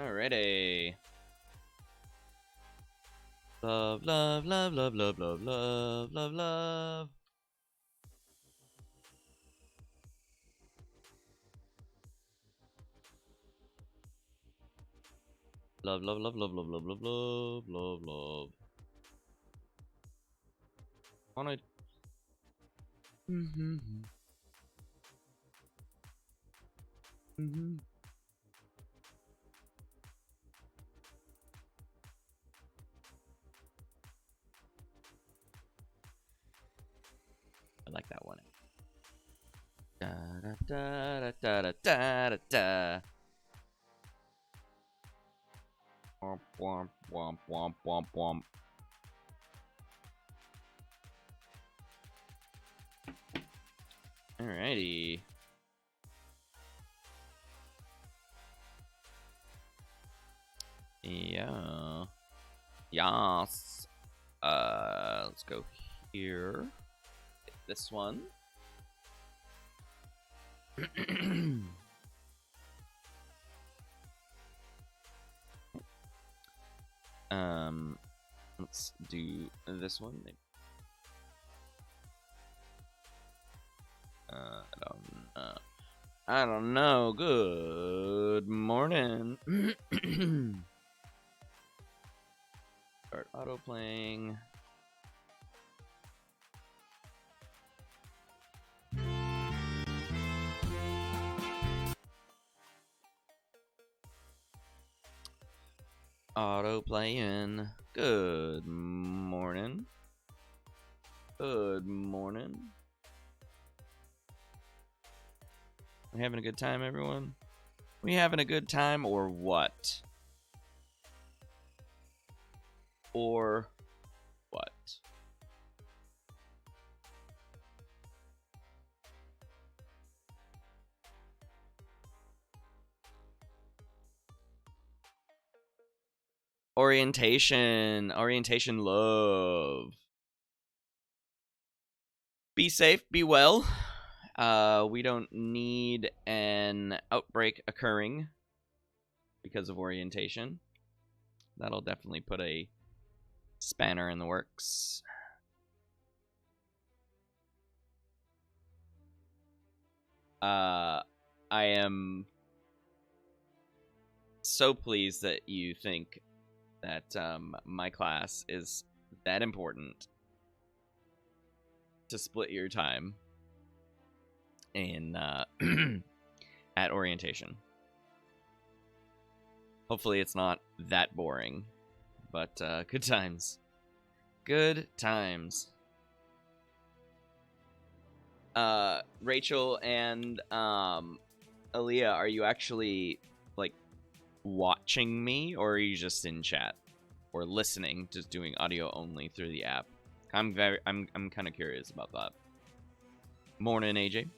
Alrighty. Love, love, love, love, love, love, love, love, love. Love, love, love, love, love, love, love, love, love, love. On it. I like that one. Da da da da da da da da. Womp womp womp womp womp womp. Alrighty. Yeah. Yas. Let's go here. Hit this one. Let's do this one. I don't know. Good morning. Start auto playing. Auto playing. Good morning. Good morning. We having a good time, everyone? We having a good time or what? Or what? Orientation love. Be safe, be well. We don't need an outbreak occurring because of orientation. That'll definitely put a spanner in the works. I am so pleased that you think that my class is that important to split your time in at orientation. Hopefully it's not that boring, but good times. Good times. Rachel and Aaliyah, are you actually like watching me, or are you just in chat or listening, just doing audio only through the app? I'm kind of curious about that. Morning, AJ.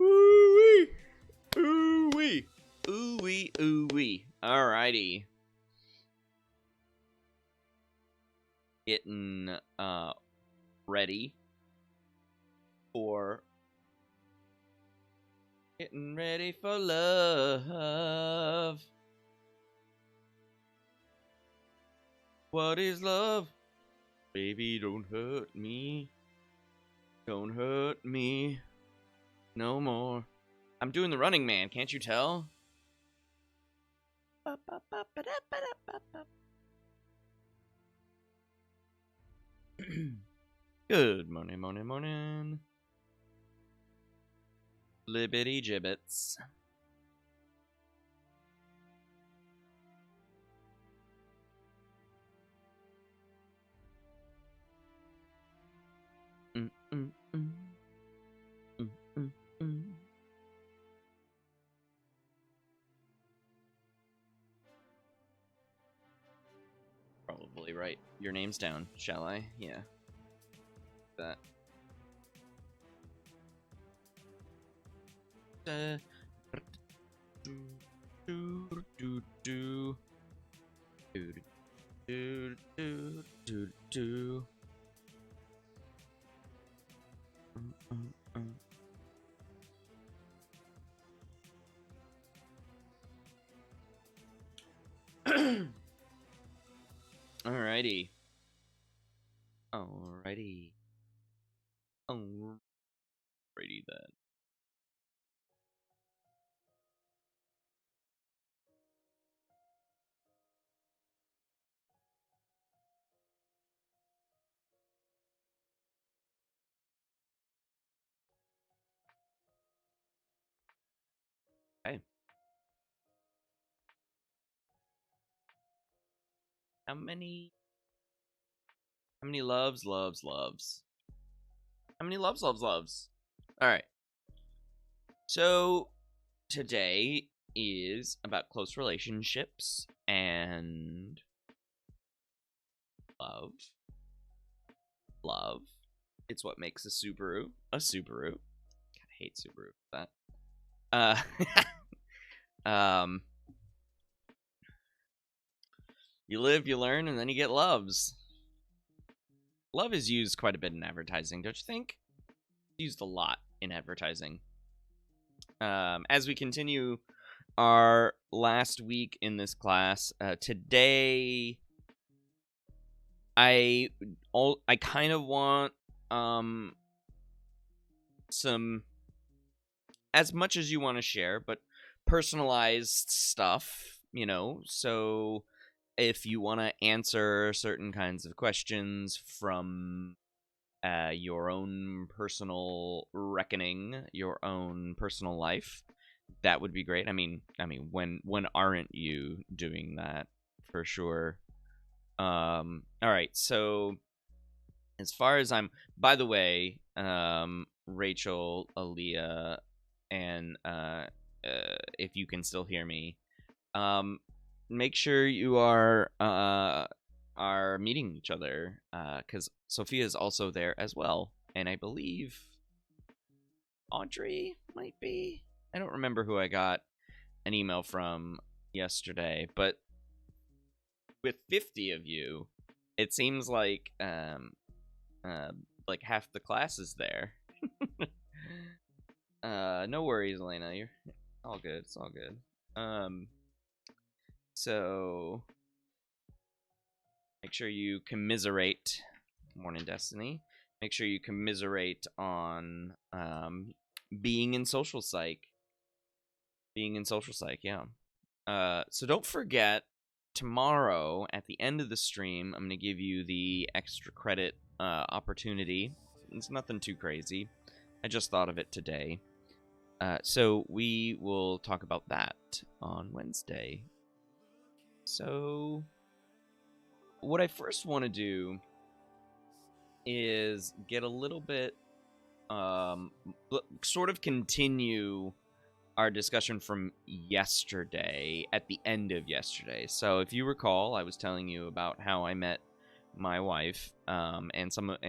Ooh-wee. Ooh-wee. Ooh-wee. Ooh-wee. Alrighty. Getting ready for love. What is love? Baby, don't hurt me. Don't hurt me no more. I'm doing the Running Man, can't you tell? Good morning, morning, morning. Libbity gibbets. Probably write your names down, shall I? Yeah. That. Do, do, do, do. Mm, mm, mm. Alrighty. Alrighty. Alrighty then. Okay. How many loves? How many loves? Alright. So today is about close relationships and love. Love. It's what makes a Subaru a Subaru. God, I hate Subaru for that. You live, you learn, and then you get loves. Love is used quite a bit in advertising, don't you think? It's used a lot in advertising. As we continue our last week in this class, today I kind of want some, as much as you want to share, but personalized stuff, so if you want to answer certain kinds of questions from your own personal reckoning, your own personal life, that would be great. I mean, when aren't you doing that, for sure? All right. So, as far as by the way, Rachel, Aaliyah, and if you can still hear me, make sure you are meeting each other, because Sophia is also there as well, and I believe Audrey might be. I don't remember who I got an email from yesterday, but with 50 of you, it seems like half the class is there. No worries, Elena. You're all good. It's all good. So make sure you commiserate. Morning, Destiny. Make sure you commiserate on being in social psych. Yeah. So don't forget, tomorrow at the end of the stream, I'm going to give you the extra credit opportunity. It's nothing too crazy. I just thought of it today. So we will talk about that on Wednesday. So what I first want to do is get a little bit, sort of continue our discussion from yesterday, at the end of yesterday. So if you recall, I was telling you about how I met my wife, and some of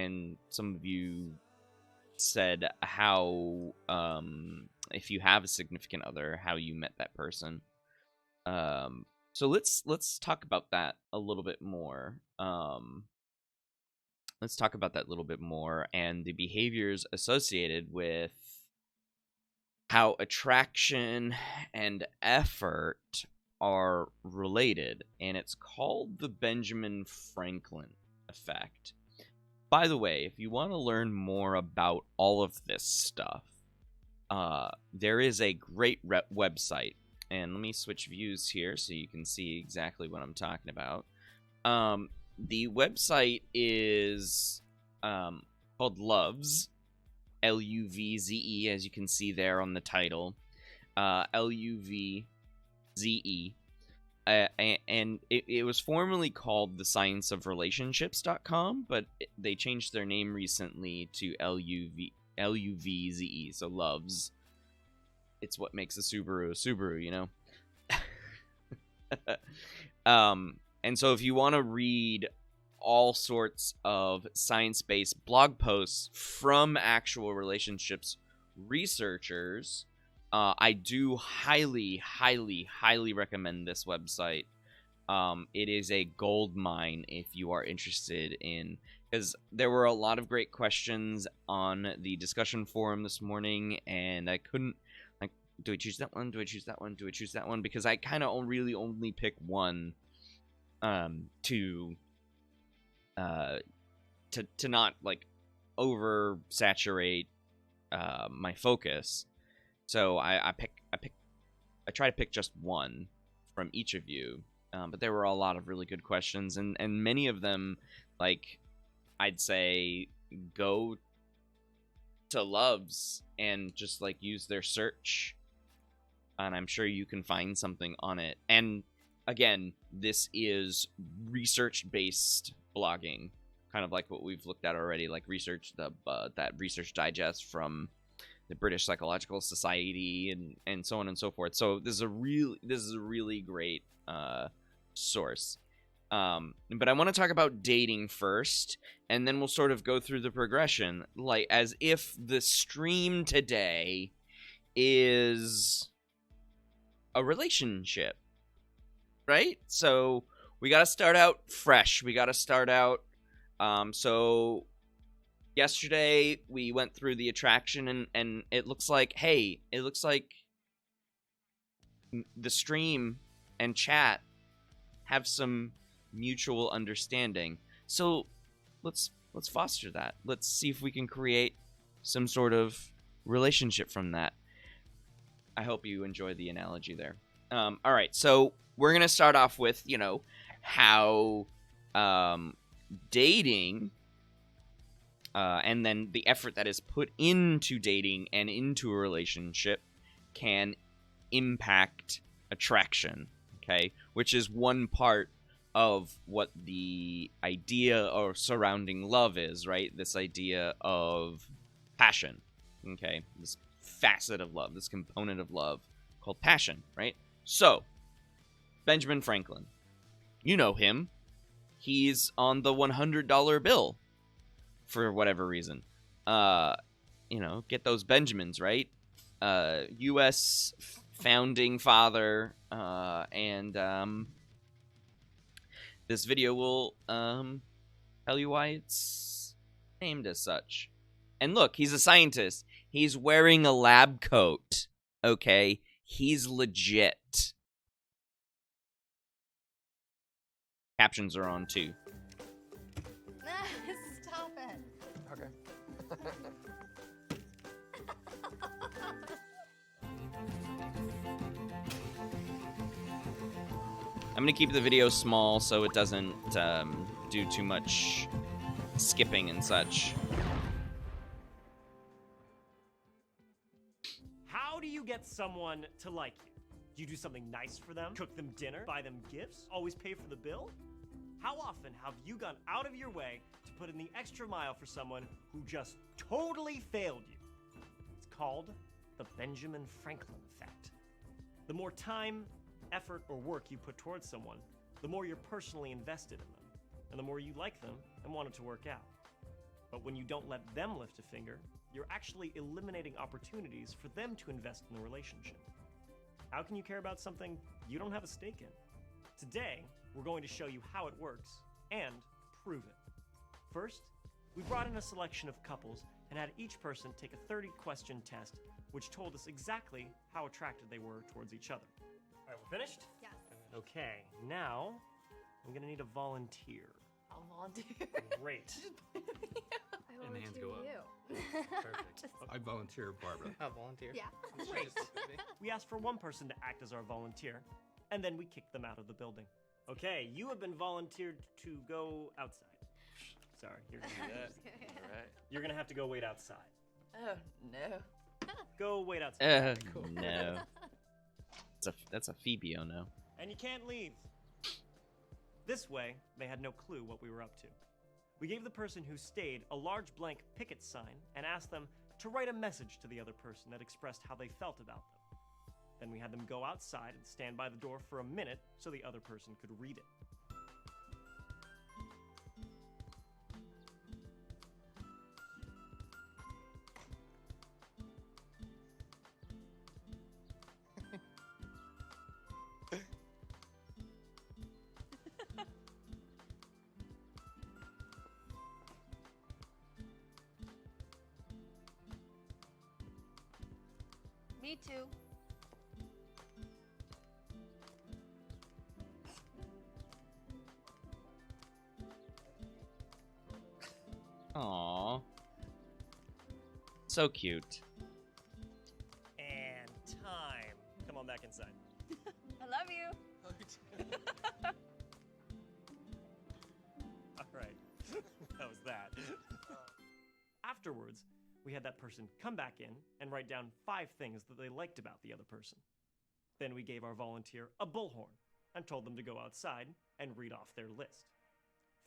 you said how, if you have a significant other, how you met that person. So let's talk about that a little bit more. Let's talk about that a little bit more, and the behaviors associated with how attraction and effort are related, and it's called the Benjamin Franklin effect. By the way, if you want to learn more about all of this stuff, there is a great website, and let me switch views here so you can see exactly what I'm talking about. The website is called Loves, L-U-V-Z-E, as you can see there on the title, L-U-V-Z-E. And it was formerly called the Science of Relationships.com, but they changed their name recently to L-U-V-Z-E, so Loves. It's what makes a Subaru, you know? And so if you want to read all sorts of science-based blog posts from actual relationships researchers, I do highly, highly, highly recommend this website. it is a gold mine if you are interested in, because there were a lot of great questions on the discussion forum this morning, and I couldn't, like, do I choose that one? Do I choose that one? Do I choose that one? Because I kind of really only pick one to not, like, oversaturate my focus. So I try to pick just one from each of you. But there were a lot of really good questions, and many of them, like, I'd say go to Loves and just, like, use their search, and I'm sure you can find something on it. And again, this is research-based blogging, kind of like what we've looked at already, like that research digest from the British Psychological Society and so on and so forth. So this is a really great source. But I want to talk about dating first, and then we'll sort of go through the progression, like as if the stream today is a relationship, right? So we got to start out fresh. We got to start out. So yesterday we went through the attraction, and it looks like, the stream and chat have some mutual understanding. So let's foster that. Let's see if we can create some sort of relationship from that. I hope you enjoy the analogy there. All right, so we're gonna start off with, how dating and then the effort that is put into dating and into a relationship can impact attraction, okay? Which is one part of what the idea or surrounding love is, right? This idea of passion, okay? This facet of love, this component of love called passion, right? So, Benjamin Franklin, you know him. He's on the $100 bill for whatever reason. Get those Benjamins, right? U.S. founding father, and this video will tell you why it's named as such. And look, he's a scientist. He's wearing a lab coat, okay? He's legit. Captions are on, too. Stop it. Okay. I'm gonna keep the video small so it doesn't do too much skipping and such. How do you get someone to like you? Do you do something nice for them? Cook them dinner? Buy them gifts? Always pay for the bill? How often have you gone out of your way to put in the extra mile for someone who just totally failed you? It's called the Benjamin Franklin effect. The more time, effort, or work you put towards someone, the more you're personally invested in them, and the more you like them and want it to work out. But when you don't let them lift a finger, you're actually eliminating opportunities for them to invest in the relationship. How can you care about something you don't have a stake in? Today, we're going to show you how it works and prove it. First, we brought in a selection of couples and had each person take a 30-question test, which told us exactly how attracted they were towards each other. All right, we're finished? Yes. Okay, now I'm gonna need a volunteer. I'll volunteer. Great. I And the hands go up. you. Perfect. I volunteer Barbara. I'll volunteer. Yeah. Great. We asked for one person to act as our volunteer, and then we kicked them out of the building. Okay, you have been volunteered to go outside. Sorry, you're gonna do that. All right. You're gonna have to go wait outside. Oh, no. Go wait outside. No. That's a Phoebe, oh no. And you can't leave. This way, they had no clue what we were up to. We gave the person who stayed a large blank picket sign and asked them to write a message to the other person that expressed how they felt about them. Then we had them go outside and stand by the door for a minute so the other person could read it. Me too. Aww. So cute. And time. Come on back inside. I love you. All right. That was that. Afterwards, we had that person come back in and write down 5 things that they liked about the other person. Then we gave our volunteer a bullhorn and told them to go outside and read off their list.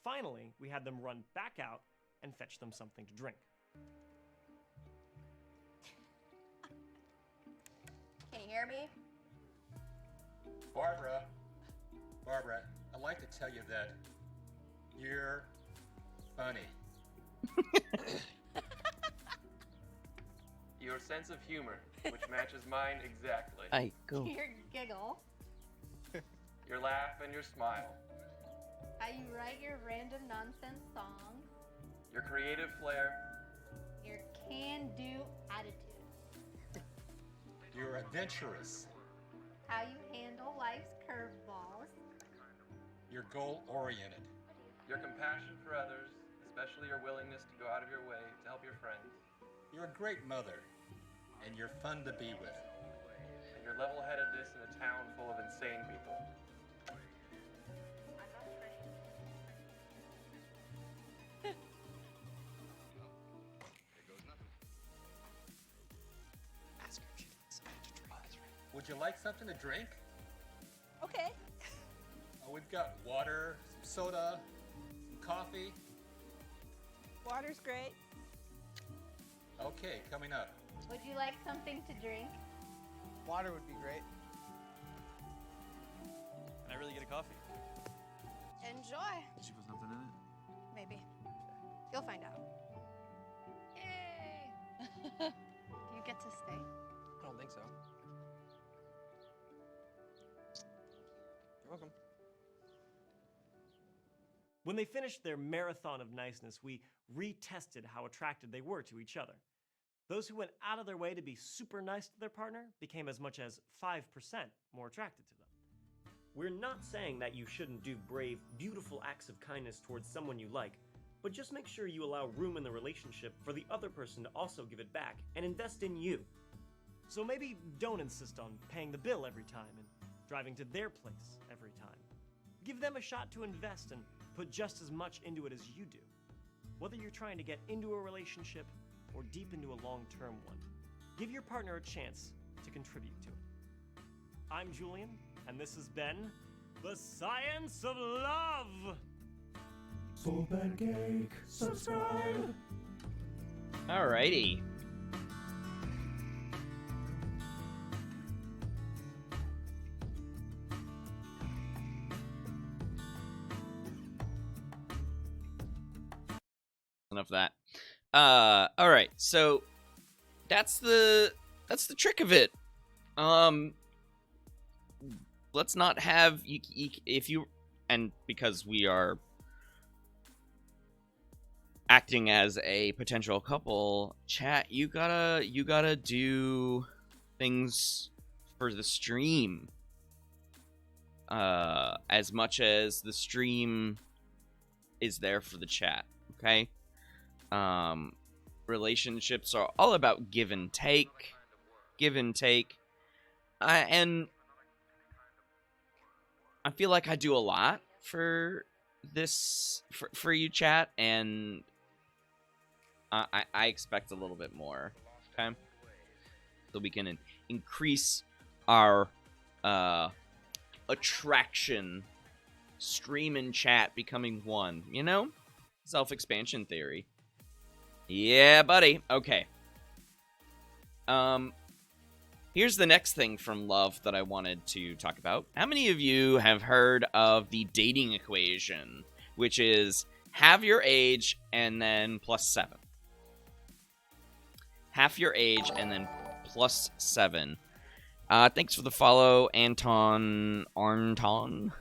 Finally, we had them run back out and fetch them something to drink. Can you hear me? Barbara, I'd like to tell you that you're funny. Your sense of humor, which matches mine exactly. I go. Your giggle. Your laugh and your smile. How you write your random nonsense songs. Your creative flair. Your can-do attitude. You're adventurous. How you handle life's curveballs. You're goal-oriented. Your compassion for others, especially your willingness to go out of your way to help your friends. You're a great mother, and you're fun to be with. And your level-headedness in a town full of insane people. Would you like something to drink? Okay. We've got water, some soda, some coffee. Water's great. Okay, coming up. Would you like something to drink? Water would be great. Can I really get a coffee? Enjoy. Did you put something in it? Maybe. You'll find out. Yay! Do you get to stay? I don't think so. You're welcome. When they finished their marathon of niceness, we retested how attracted they were to each other. Those who went out of their way to be super nice to their partner became as much as 5% more attracted to them. We're not saying that you shouldn't do brave, beautiful acts of kindness towards someone you like, but just make sure you allow room in the relationship for the other person to also give it back and invest in you. So maybe don't insist on paying the bill every time and driving to their place every time. Give them a shot to invest and put just as much into it as you do. Whether you're trying to get into a relationship or deep into a long-term one, give your partner a chance to contribute to it. I'm Julian, and this has been The Science of Love! Full pancake, subscribe. Alrighty. Enough of that. All right. So that's the trick of it. Let's not have if you, and because we are acting as a potential couple, chat, you gotta do things for the stream as much as the stream is there for the chat. Okay. Relationships are all about give and take. And I feel like I do a lot for this, for you, chat, and I expect a little bit more, okay? So we can increase our attraction, stream and chat becoming one, you know? Self-expansion theory. Yeah, buddy. Okay. Here's the next thing from love that I wanted to talk about. How many of you have heard of the dating equation, which is half your age and then plus 7? Half your age and then plus 7. Thanks for the follow, Anton Arnton.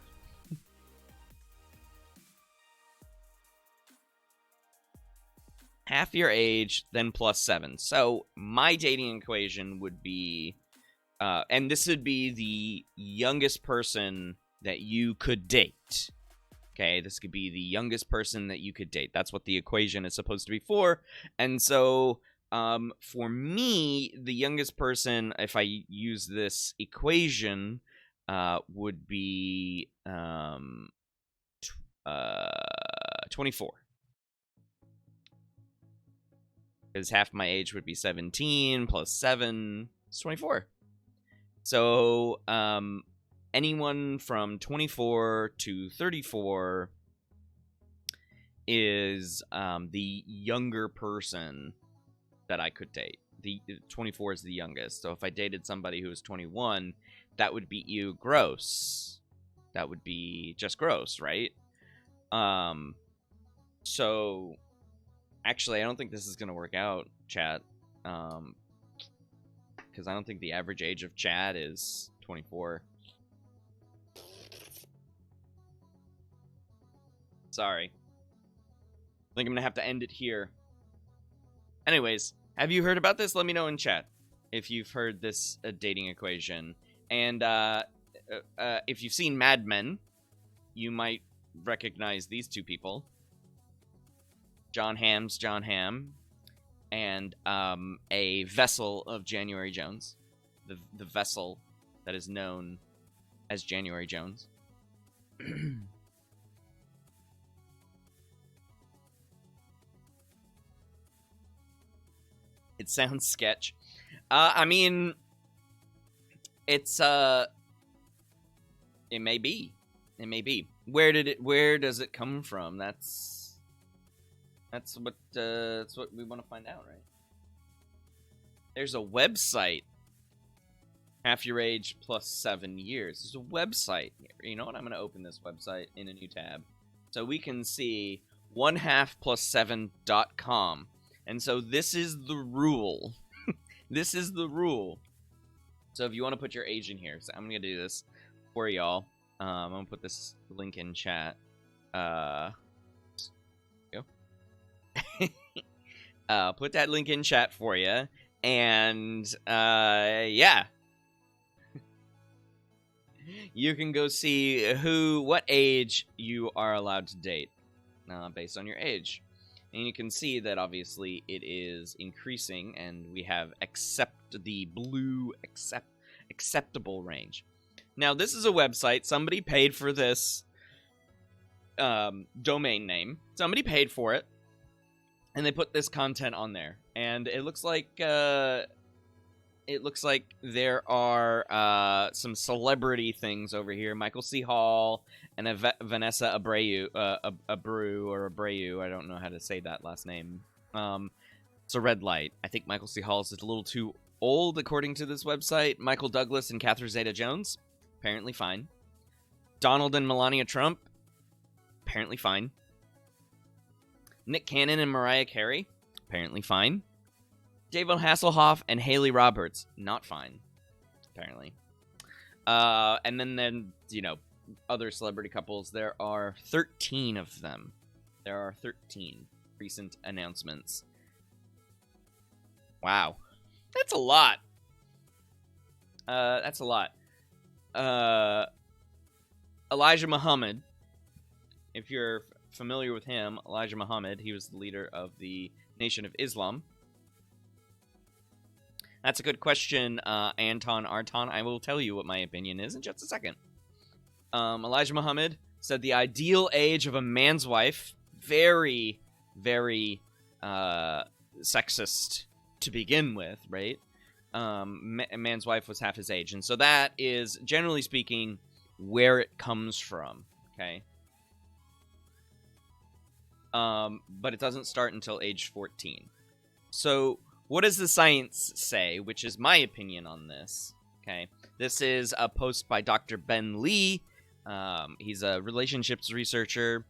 Half your age, then plus 7. So my dating equation would be and this would be the youngest person that you could date. Okay, this could be the youngest person that you could date. That's what the equation is supposed to be for. And so, for me, the youngest person, if I use this equation, would be 24. Because half my age would be 17 plus 7 is 24. So, anyone from 24 to 34 is the younger person that I could date. The 24 is the youngest. So if I dated somebody who was 21, that would beat you gross. That would be just gross, right? So actually, I don't think this is going to work out, chat. Because I don't think the average age of chat is 24. Sorry. I think I'm going to have to end it here. Anyways, have you heard about this? Let me know in chat if you've heard this dating equation. And if you've seen Mad Men, you might recognize these two people. John Hamm's John Hamm, and a vessel of January Jones. The vessel that is known as January Jones. It sounds sketch. I mean, it's it may be. It may be. Where does it come from? That's what we want to find out, right? There's a website. Half your age plus 7 years. There's a website here. You know what? I'm going to open this website in a new tab. So we can see 1/2+7.com. And so this is the rule. This is the rule. So if you want to put your age in here, so I'm going to do this for y'all. I'm going to put this link in chat. Go. Put that link in chat for you. And, yeah. You can go see what age you are allowed to date based on your age. And you can see that obviously it is increasing, and we have the blue acceptable range. Now, this is a website. Somebody paid for this domain name. Somebody paid for it, and they put this content on there. And it looks like there are some celebrity things over here. Michael C. Hall and Vanessa Abreu, Abreu. I don't know how to say that last name. It's a red light. I think Michael C. Hall is a little too old, according to this website. Michael Douglas and Catherine Zeta-Jones, apparently fine. Donald and Melania Trump, apparently fine. Nick Cannon and Mariah Carey, apparently fine. David Hasselhoff and Haley Roberts, not fine, apparently. And then, other celebrity couples. There are 13 of them. There are 13 recent announcements. Wow. That's a lot. That's a lot. Elijah Muhammad, if you're familiar with him, Elijah Muhammad, he was the leader of the Nation of Islam. That's a good question, Anton Arton. I will tell you what my opinion is in just a second. Elijah Muhammad said the ideal age of a man's wife, very, very sexist to begin with, right? A man's wife was half his age. And so that is, generally speaking, where it comes from, okay? But it doesn't start until age 14. So what does the science say, which is my opinion on this, okay? This is a post by Dr. Ben Lee. He's a relationships researcher.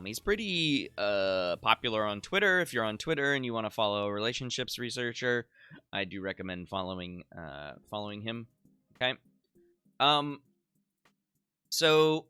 He's pretty popular on Twitter. If you're on Twitter and you want to follow a relationships researcher, I do recommend following him, okay? So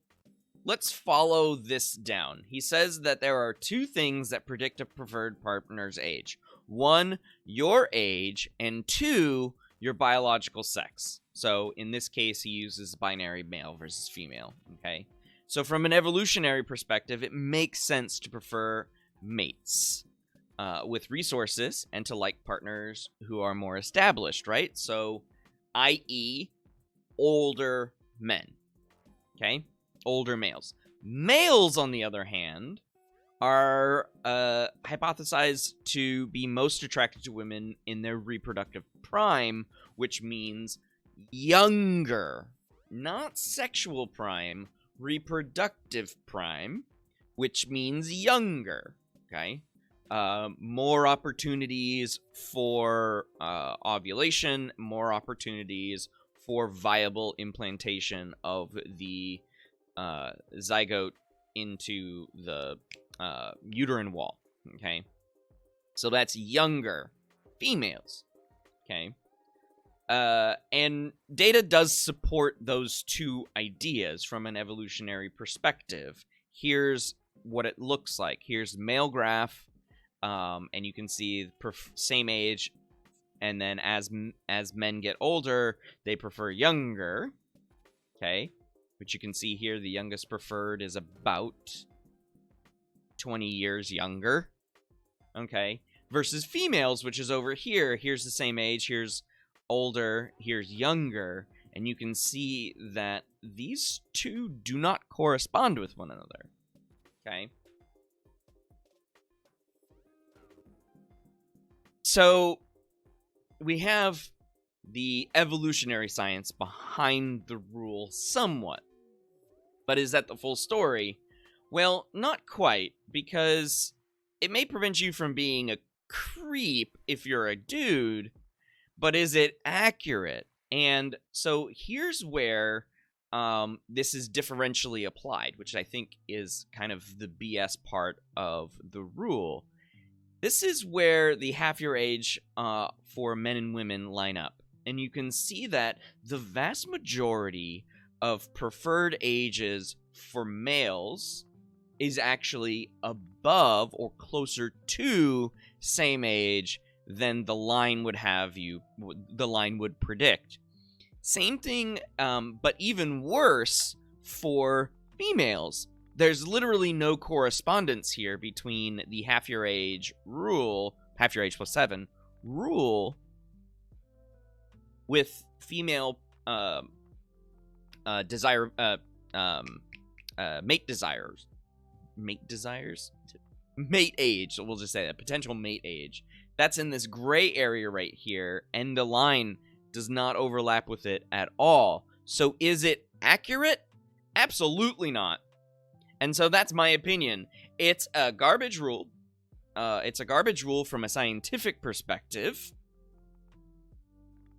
let's follow this down. He says that there are 2 things that predict a preferred partner's age. 1, your age, and 2, your biological sex. So in this case, he uses binary male versus female, okay? So from an evolutionary perspective, it makes sense to prefer mates with resources and to like partners who are more established, right? So, i.e., older men, okay? Older males. Males, on the other hand, are hypothesized to be most attracted to women in their reproductive prime, which means younger. Not sexual prime, reproductive prime, which means younger, okay? More opportunities for ovulation, more opportunities for viable implantation of the zygote into the uterine wall, okay? So that's younger females, okay? And data does support those two ideas from an evolutionary perspective. Here's what it looks like. Here's male graph, and you can see same age, and then as men get older, they prefer younger, okay? Which you can see here, the youngest preferred is about 20 years younger, okay? Versus females, which is over here. Here's the same age, here's older, here's younger, and you can see that these two do not correspond with one another, okay? So we have the evolutionary science behind the rule somewhat. But is that the full story? Well, not quite, because it may prevent you from being a creep if you're a dude, but is it accurate? And so here's where this is differentially applied, which I think is kind of the BS part of the rule. This is where the half your age for men and women line up. And you can see that the vast majority of preferred ages for males is actually above or closer to same age than the line would predict. Same thing, but even worse for females. There's literally no correspondence here between the half your age rule, half your age plus 7 rule, with female mate age. We'll just say that potential mate age. That's in this gray area right here, and the line does not overlap with it at all. So is it accurate? Absolutely not. And so that's my opinion. It's a garbage rule. It's a garbage rule from a scientific perspective.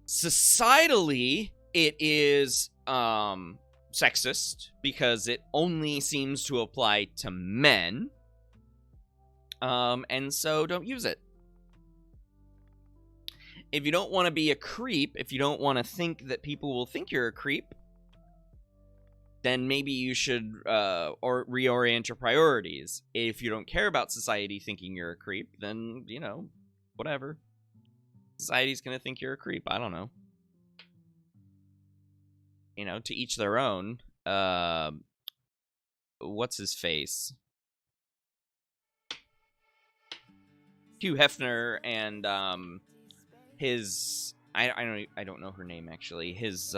Societally, it is sexist because it only seems to apply to men. And so don't use it. If you don't want to be a creep, if you don't want to think that people will think you're a creep, then maybe you should or reorient your priorities. If you don't care about society thinking you're a creep, then, you know, whatever. Society's gonna think you're a creep. I don't know. You know, to each their own. What's his face? Hugh Hefner and his I don't know her name actually. His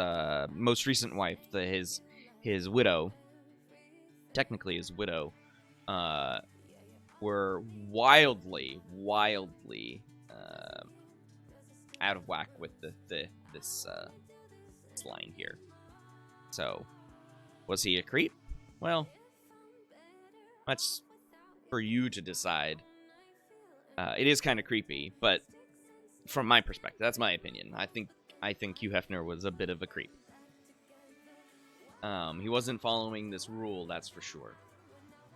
most recent wife, his widow, technically his widow, were wildly out of whack with this line here. So, was he a creep? Well, that's for you to decide. It is kind of creepy, but from my perspective, that's my opinion. I think Hugh Hefner was a bit of a creep. He wasn't following this rule, that's for sure.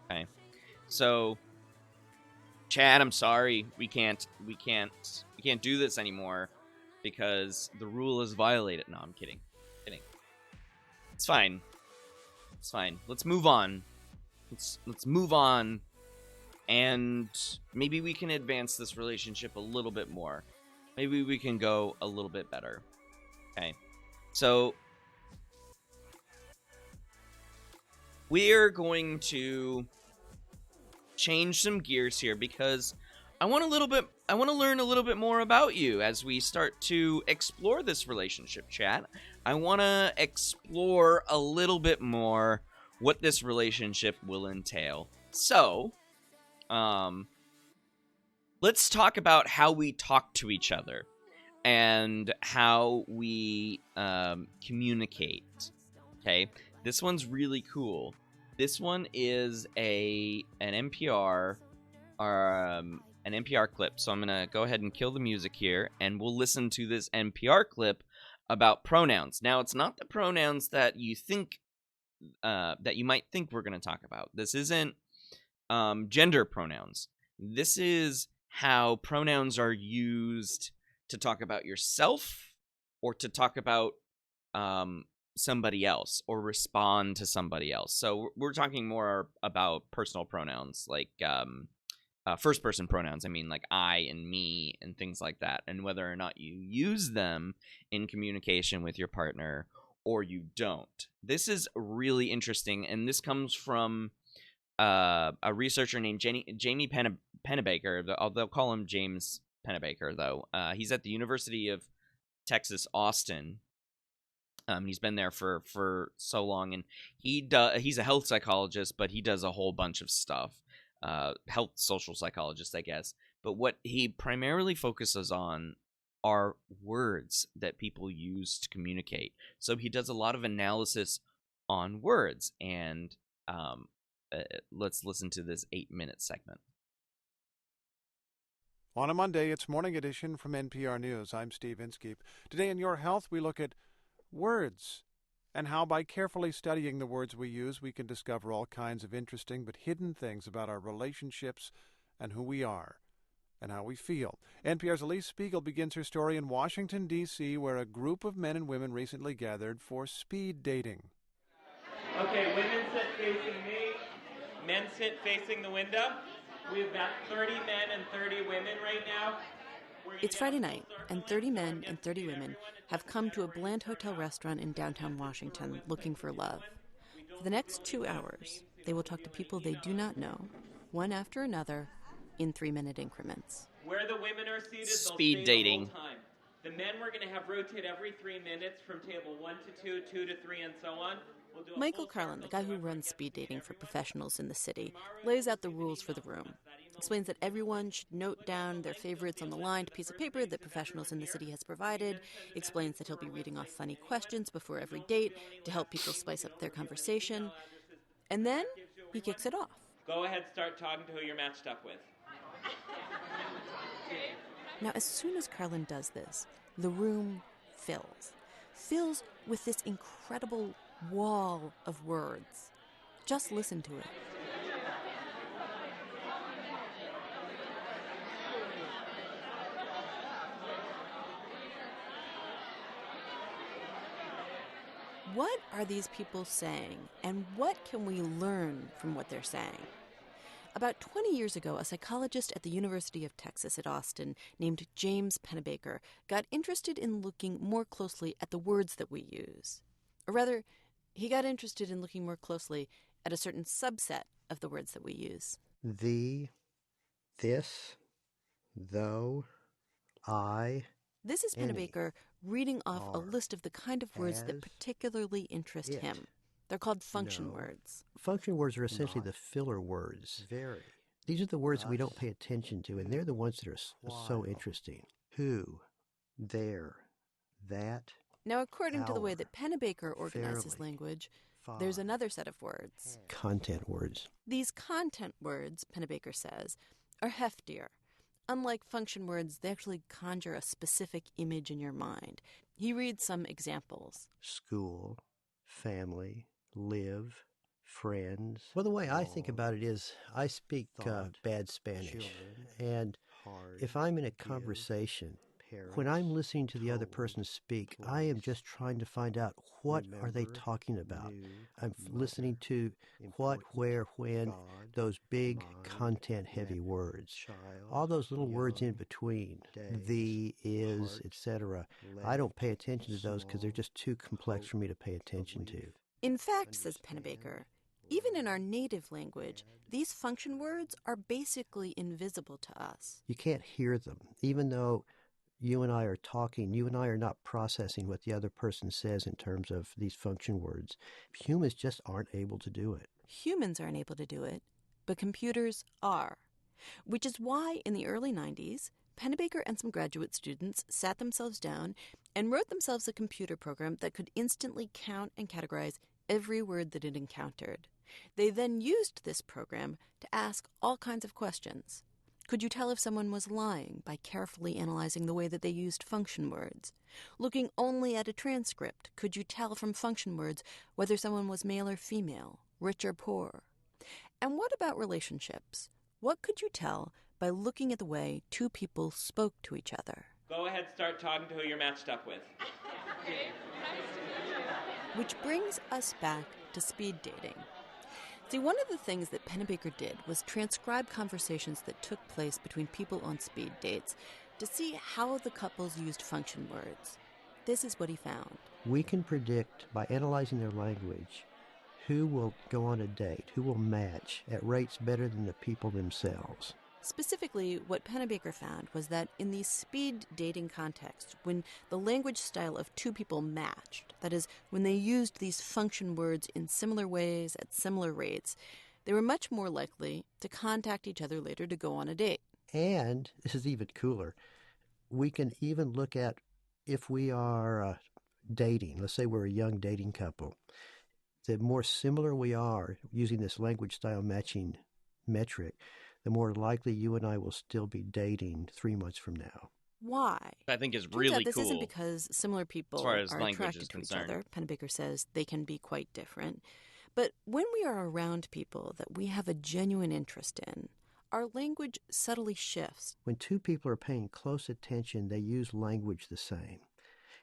Okay, so Chad, I'm sorry, we can't do this anymore because the rule is violated. No, I'm kidding. It's fine. It's fine. Let's move on. Let's move on, and maybe we can advance this relationship a little bit more. Maybe we can go a little bit better. Okay. So we're going to change some gears here because I want to learn a little bit more about you as we start to explore this relationship, chat. I want to explore a little bit more what this relationship will entail. So, let's talk about how we talk to each other and how we communicate. Okay, this one's really cool. This one is an NPR clip. So I'm gonna go ahead and kill the music here, and we'll listen to this NPR clip about pronouns. Now, it's not the pronouns that you think that you might think we're gonna talk about. This isn't gender pronouns. This is how pronouns are used to talk about yourself or to talk about somebody else or respond to somebody else. So we're talking more about personal pronouns, like first person pronouns. I mean, like I and me and things like that, and whether or not you use them in communication with your partner or you don't. This is really interesting, and this comes from a researcher named Jamie Pennebaker. They'll call him James Pennebaker, though. He's at the University of Texas, Austin. He's been there for so long, and he's a health psychologist, but he does a whole bunch of stuff. Health social psychologist, I guess. But what he primarily focuses on are words that people use to communicate. So he does a lot of analysis on words, and let's listen to this 8-minute segment. On a Monday, it's Morning Edition from NPR News. I'm Steve Inskeep. Today in Your Health, we look at words and how by carefully studying the words we use, we can discover all kinds of interesting but hidden things about our relationships and who we are and how we feel. NPR's Elise Spiegel begins her story in Washington, D.C., where a group of men and women recently gathered for speed dating. Okay, women sit facing me, men sit facing the window. We've got 30 men and 30 women right now. It's Friday night, and 30 men and 30 women have come to a Bland Hotel restaurant in downtown Washington looking for love. For the next 2 hours, they will talk to people they do not know, one after another, in 3-minute increments. Where the women are seated, speed dating. The whole time. The men we're going to have rotate every 3 minutes from table 1 to 2, 2 to 3, and so on. Michael Carlin, the guy who runs speed dating for professionals in the city, lays out the rules for the room. Explains that everyone should note down their favorites on the lined piece of paper that professionals in the city has provided. Explains that he'll be reading off funny questions before every date to help people spice up their conversation. And then he kicks it off. Go ahead, start talking to who you're matched up with. Now, as soon as Carlin does this, the room fills with this incredible wall of words. Just listen to it. What are these people saying, and what can we learn from what they're saying? About 20 years ago, a psychologist at the University of Texas at Austin named James Pennebaker got interested in looking more closely at the words that we use. Or rather, he got interested in looking more closely at a certain subset of the words that we use. The, this, though, I. This is Pennebaker reading off a list of the kind of words that as, particularly interest him. They're called function words. Function words are essentially the filler words. Very. These are the words we don't pay attention to, and they're the ones that are so interesting. Who, there, that. Now, according to the way that Pennebaker organizes language, there's another set of words. Content words. These content words, Pennebaker says, are heftier. Unlike function words, they actually conjure a specific image in your mind. He reads some examples. School, family, live, friends. Well, the way I think about it is I speak bad Spanish. And if I'm in a conversation When I'm listening to the other person speak, I am just trying to find out what are they talking about. I'm listening to what, where, when, those big content-heavy words. All those little words in between, the, is, etc. I don't pay attention to those because they're just too complex for me to pay attention to. In fact, says Pennebaker, even in our native language, these function words are basically invisible to us. You can't hear them. Even though you and I are talking, you and I are not processing what the other person says in terms of these function words. Humans just aren't able to do it. Humans aren't able to do it, but computers are. Which is why in the early 90s, Pennebaker and some graduate students sat themselves down and wrote themselves a computer program that could instantly count and categorize every word that it encountered. They then used this program to ask all kinds of questions. Could you tell if someone was lying by carefully analyzing the way that they used function words? Looking only at a transcript, could you tell from function words whether someone was male or female, rich or poor? And what about relationships? What could you tell by looking at the way two people spoke to each other? Go ahead, start talking to who you're matched up with. Which brings us back to speed dating. See, one of the things that Pennebaker did was transcribe conversations that took place between people on speed dates to see how the couples used function words. This is what he found. We can predict, by analyzing their language, who will go on a date, who will match at rates better than the people themselves. Specifically, what Pennebaker found was that in the speed dating context, when the language style of two people matched, that is, when they used these function words in similar ways at similar rates, they were much more likely to contact each other later to go on a date. And, this is even cooler, we can even look at if we are dating, let's say we're a young dating couple, the more similar we are using this language style matching metric, the more likely you and I will still be dating 3 months from now. Why? I think is Turns really out this cool. isn't because similar people as far as are language attracted is to each concerned. other. Pennebaker says they can be quite different. But when we are around people that we have a genuine interest in, our language subtly shifts. When two people are paying close attention, they use language the same.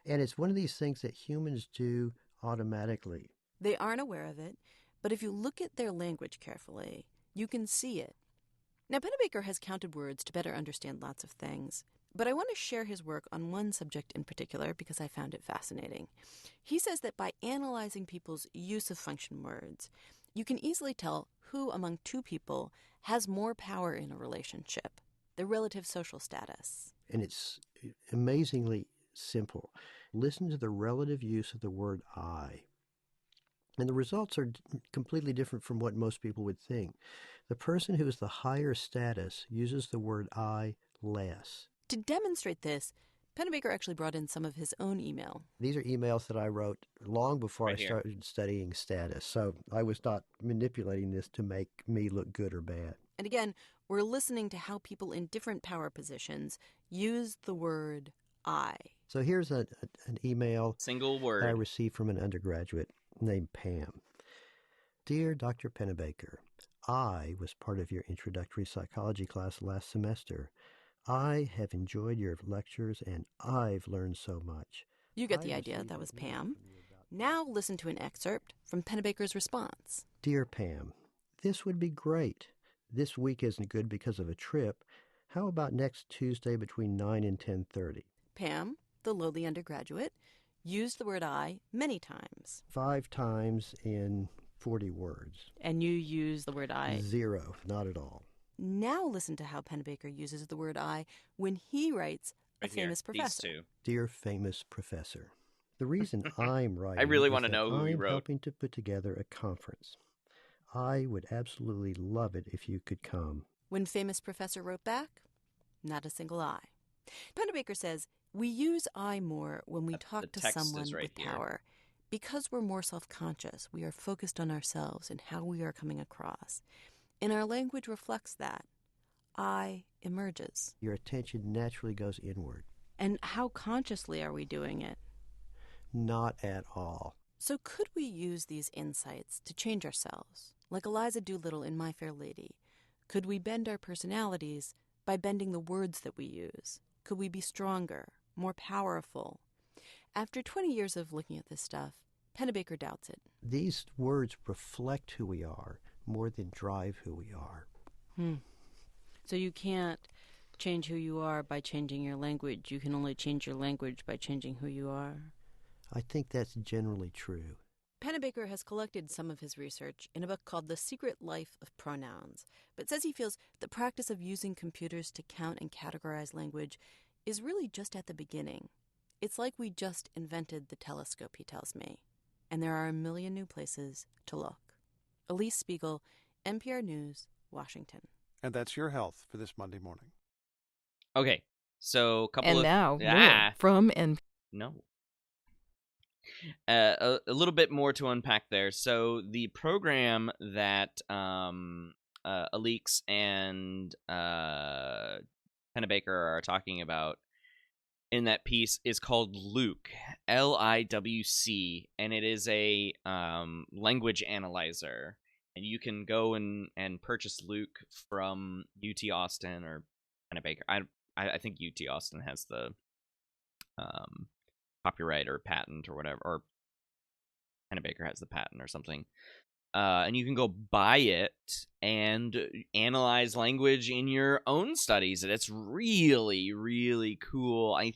And it's one of these things that humans do automatically. They aren't aware of it, but if you look at their language carefully, you can see it. Now, Pennebaker has counted words to better understand lots of things, but I want to share his work on one subject in particular because I found it fascinating. He says that by analyzing people's use of function words, you can easily tell who among two people has more power in a relationship, their relative social status. And it's amazingly simple. Listen to the relative use of the word I. And the results are completely different from what most people would think. The person who is the higher status uses the word I less. To demonstrate this, Pennebaker actually brought in some of his own email. These are emails that I wrote long before Right I here. started studying status, so I was not manipulating this to make me look good or bad. And again, we're listening to how people in different power positions use the word I. So here's an email Single that I word. received from an undergraduate named Pam. Dear Dr. Pennebaker, I was part of your introductory psychology class last semester. I have enjoyed your lectures and I've learned so much. You get the idea. That was Pam. Now listen to an excerpt from Pennebaker's response. Dear Pam, this would be great. This week isn't good because of a trip. How about next Tuesday between 9 and 10:30? Pam, the lowly undergraduate, used the word I many times. 5 times in 40 words. And you use the word I. 0, not at all. Now listen to how Pennebaker uses the word I when he writes a Right here. famous professor. These two. Dear famous professor, the reason I'm writing I really is want to that know who he I'm wrote. helping to put together a conference. I would absolutely love it if you could come. When famous professor wrote back, not a single I. Pennebaker says we use I more when we talk the to text is someone right with here. power. Because we're more self-conscious, we are focused on ourselves and how we are coming across. And our language reflects that. I emerges. Your attention naturally goes inward. And how consciously are we doing it? Not at all. So could we use these insights to change ourselves? Like Eliza Doolittle in My Fair Lady. Could we bend our personalities by bending the words that we use? Could we be stronger, more powerful? After 20 years of looking at this stuff, Pennebaker doubts it. These words reflect who we are more than drive who we are. So you can't change who you are by changing your language. You can only change your language by changing who you are. I think that's generally true. Pennebaker has collected some of his research in a book called The Secret Life of Pronouns, but says he feels the practice of using computers to count and categorize language is really just at the beginning. It's like we just invented the telescope, he tells me, and there are a million new places to look. Elise Spiegel, NPR News, Washington. And that's your health for this Monday morning. Okay, so a couple and of... now, more from No. A little bit more to unpack there. So the program that Alix and Pennebaker are talking about in that piece is called Luke, L-I-W-C, and it is a language analyzer. And you can go and purchase Luke from UT Austin or Pennebaker. I think UT Austin has the copyright or patent or whatever, or Pennebaker has the patent or something. And you can go buy it and analyze language in your own studies. And it's really, really cool. I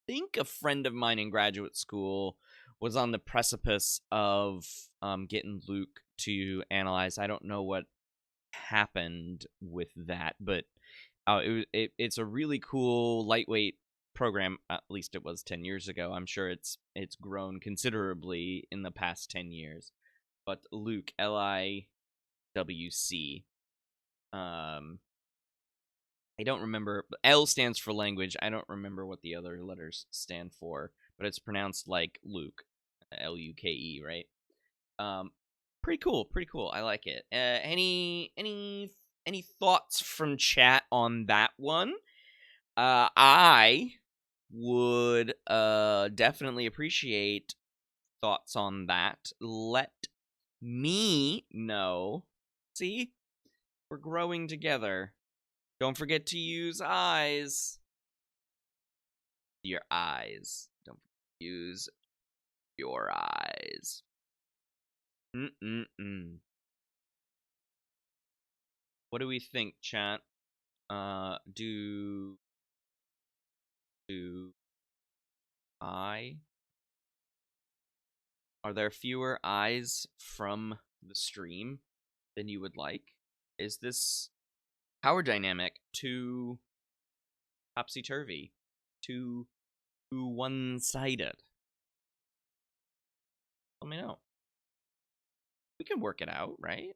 think a friend of mine in graduate school was on the precipice of getting Luke to analyze. I don't know what happened with that, but it's a really cool, lightweight program. At least it was 10 years ago. I'm sure it's grown considerably in the past 10 years. But Luke, L-I-W-C. I don't remember. L stands for language. I don't remember what the other letters stand for, but it's pronounced like Luke, L-U-K-E, right? Pretty cool. I like it. Any thoughts from chat on that one? I would definitely appreciate thoughts on that. Let me know. See? We're growing together. Don't forget to use eyes. Your eyes. Don't use your eyes. What do we think, chat? Do I? Are there fewer eyes from the stream than you would like? Is this power dynamic too topsy-turvy? Too one-sided? Let me know. We can work it out, right?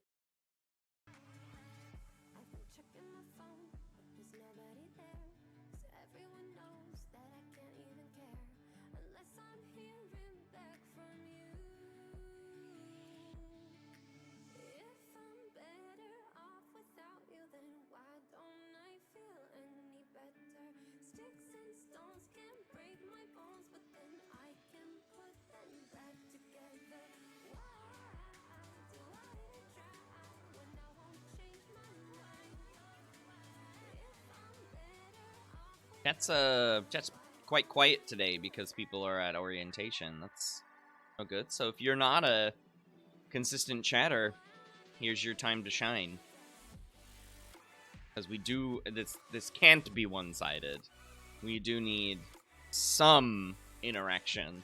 That's quite quiet today because people are at orientation. That's no good. So if you're not a consistent chatter, here's your time to shine. Because we do this can't be one-sided. We do need some interaction.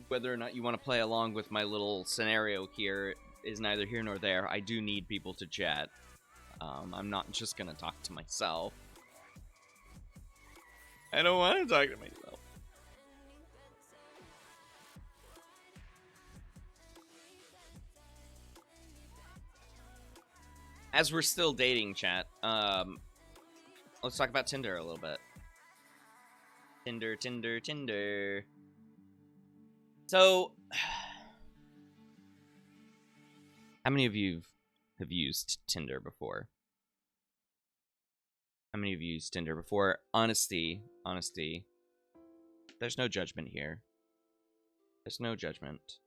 Whether or not you want to play along with my little scenario here is neither here nor there. I do need people to chat. I'm not just gonna talk to myself. I don't want to talk to myself. As we're still dating, chat, let's talk about Tinder a little bit. Tinder. So, how many of you have used Tinder before? How many of you used Tinder before? Honesty. There's no judgment here. There's no judgment.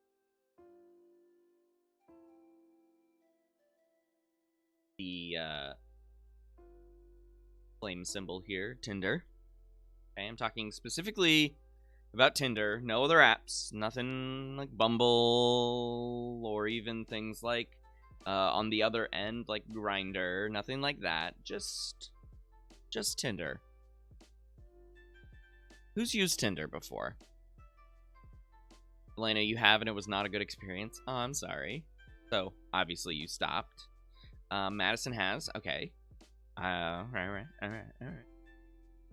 flame symbol here, Tinder. Okay, I'm talking specifically about Tinder, no other apps, nothing like Bumble or even things like on the other end like Grindr, nothing like that. Just Tinder. Who's used Tinder before? Elena, you have, and it was not a good experience. Oh, I'm sorry. So obviously you stopped. Madison has. Okay. All right.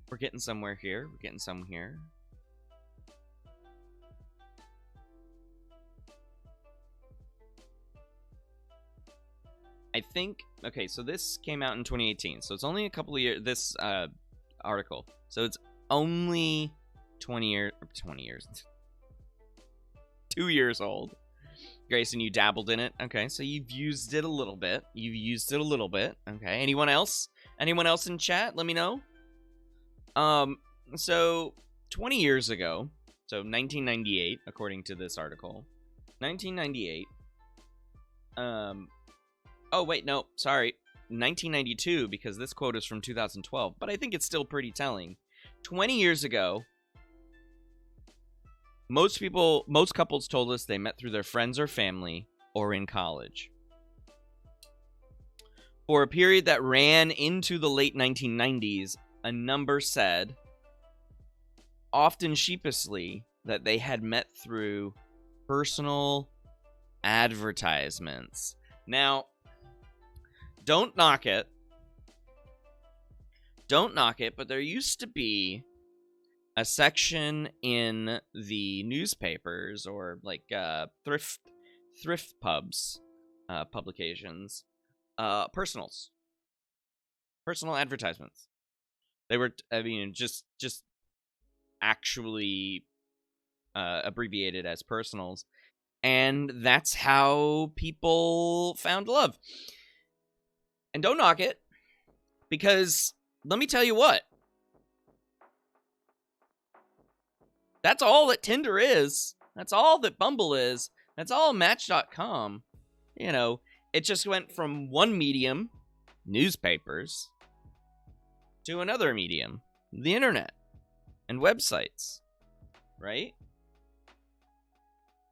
We're getting somewhere here. We're getting some here. I think, okay, so this came out in 2018, so it's only a couple of years, this article, so it's only 20 years, 2 years old. Grayson, you dabbled in it. Okay, so you've used it a little bit. Okay, anyone else? Anyone else in chat? Let me know. So 20 years ago, so 1998, according to this article, 1998, oh, wait, no, sorry. 1992, because this quote is from 2012, but I think it's still pretty telling. 20 years ago, most couples told us they met through their friends or family or in college. For a period that ran into the late 1990s, a number said, often sheepishly, that they had met through personal advertisements. Now, don't knock it, but there used to be a section in the newspapers or like thrift pubs, publications, personal advertisements. They were, I mean, just actually abbreviated as personals, and that's how people found love. And don't knock it, because let me tell you what. That's all that Tinder is. That's all that Bumble is. That's all Match.com. You know, it just went from one medium, newspapers, to another medium, the internet, and websites, right?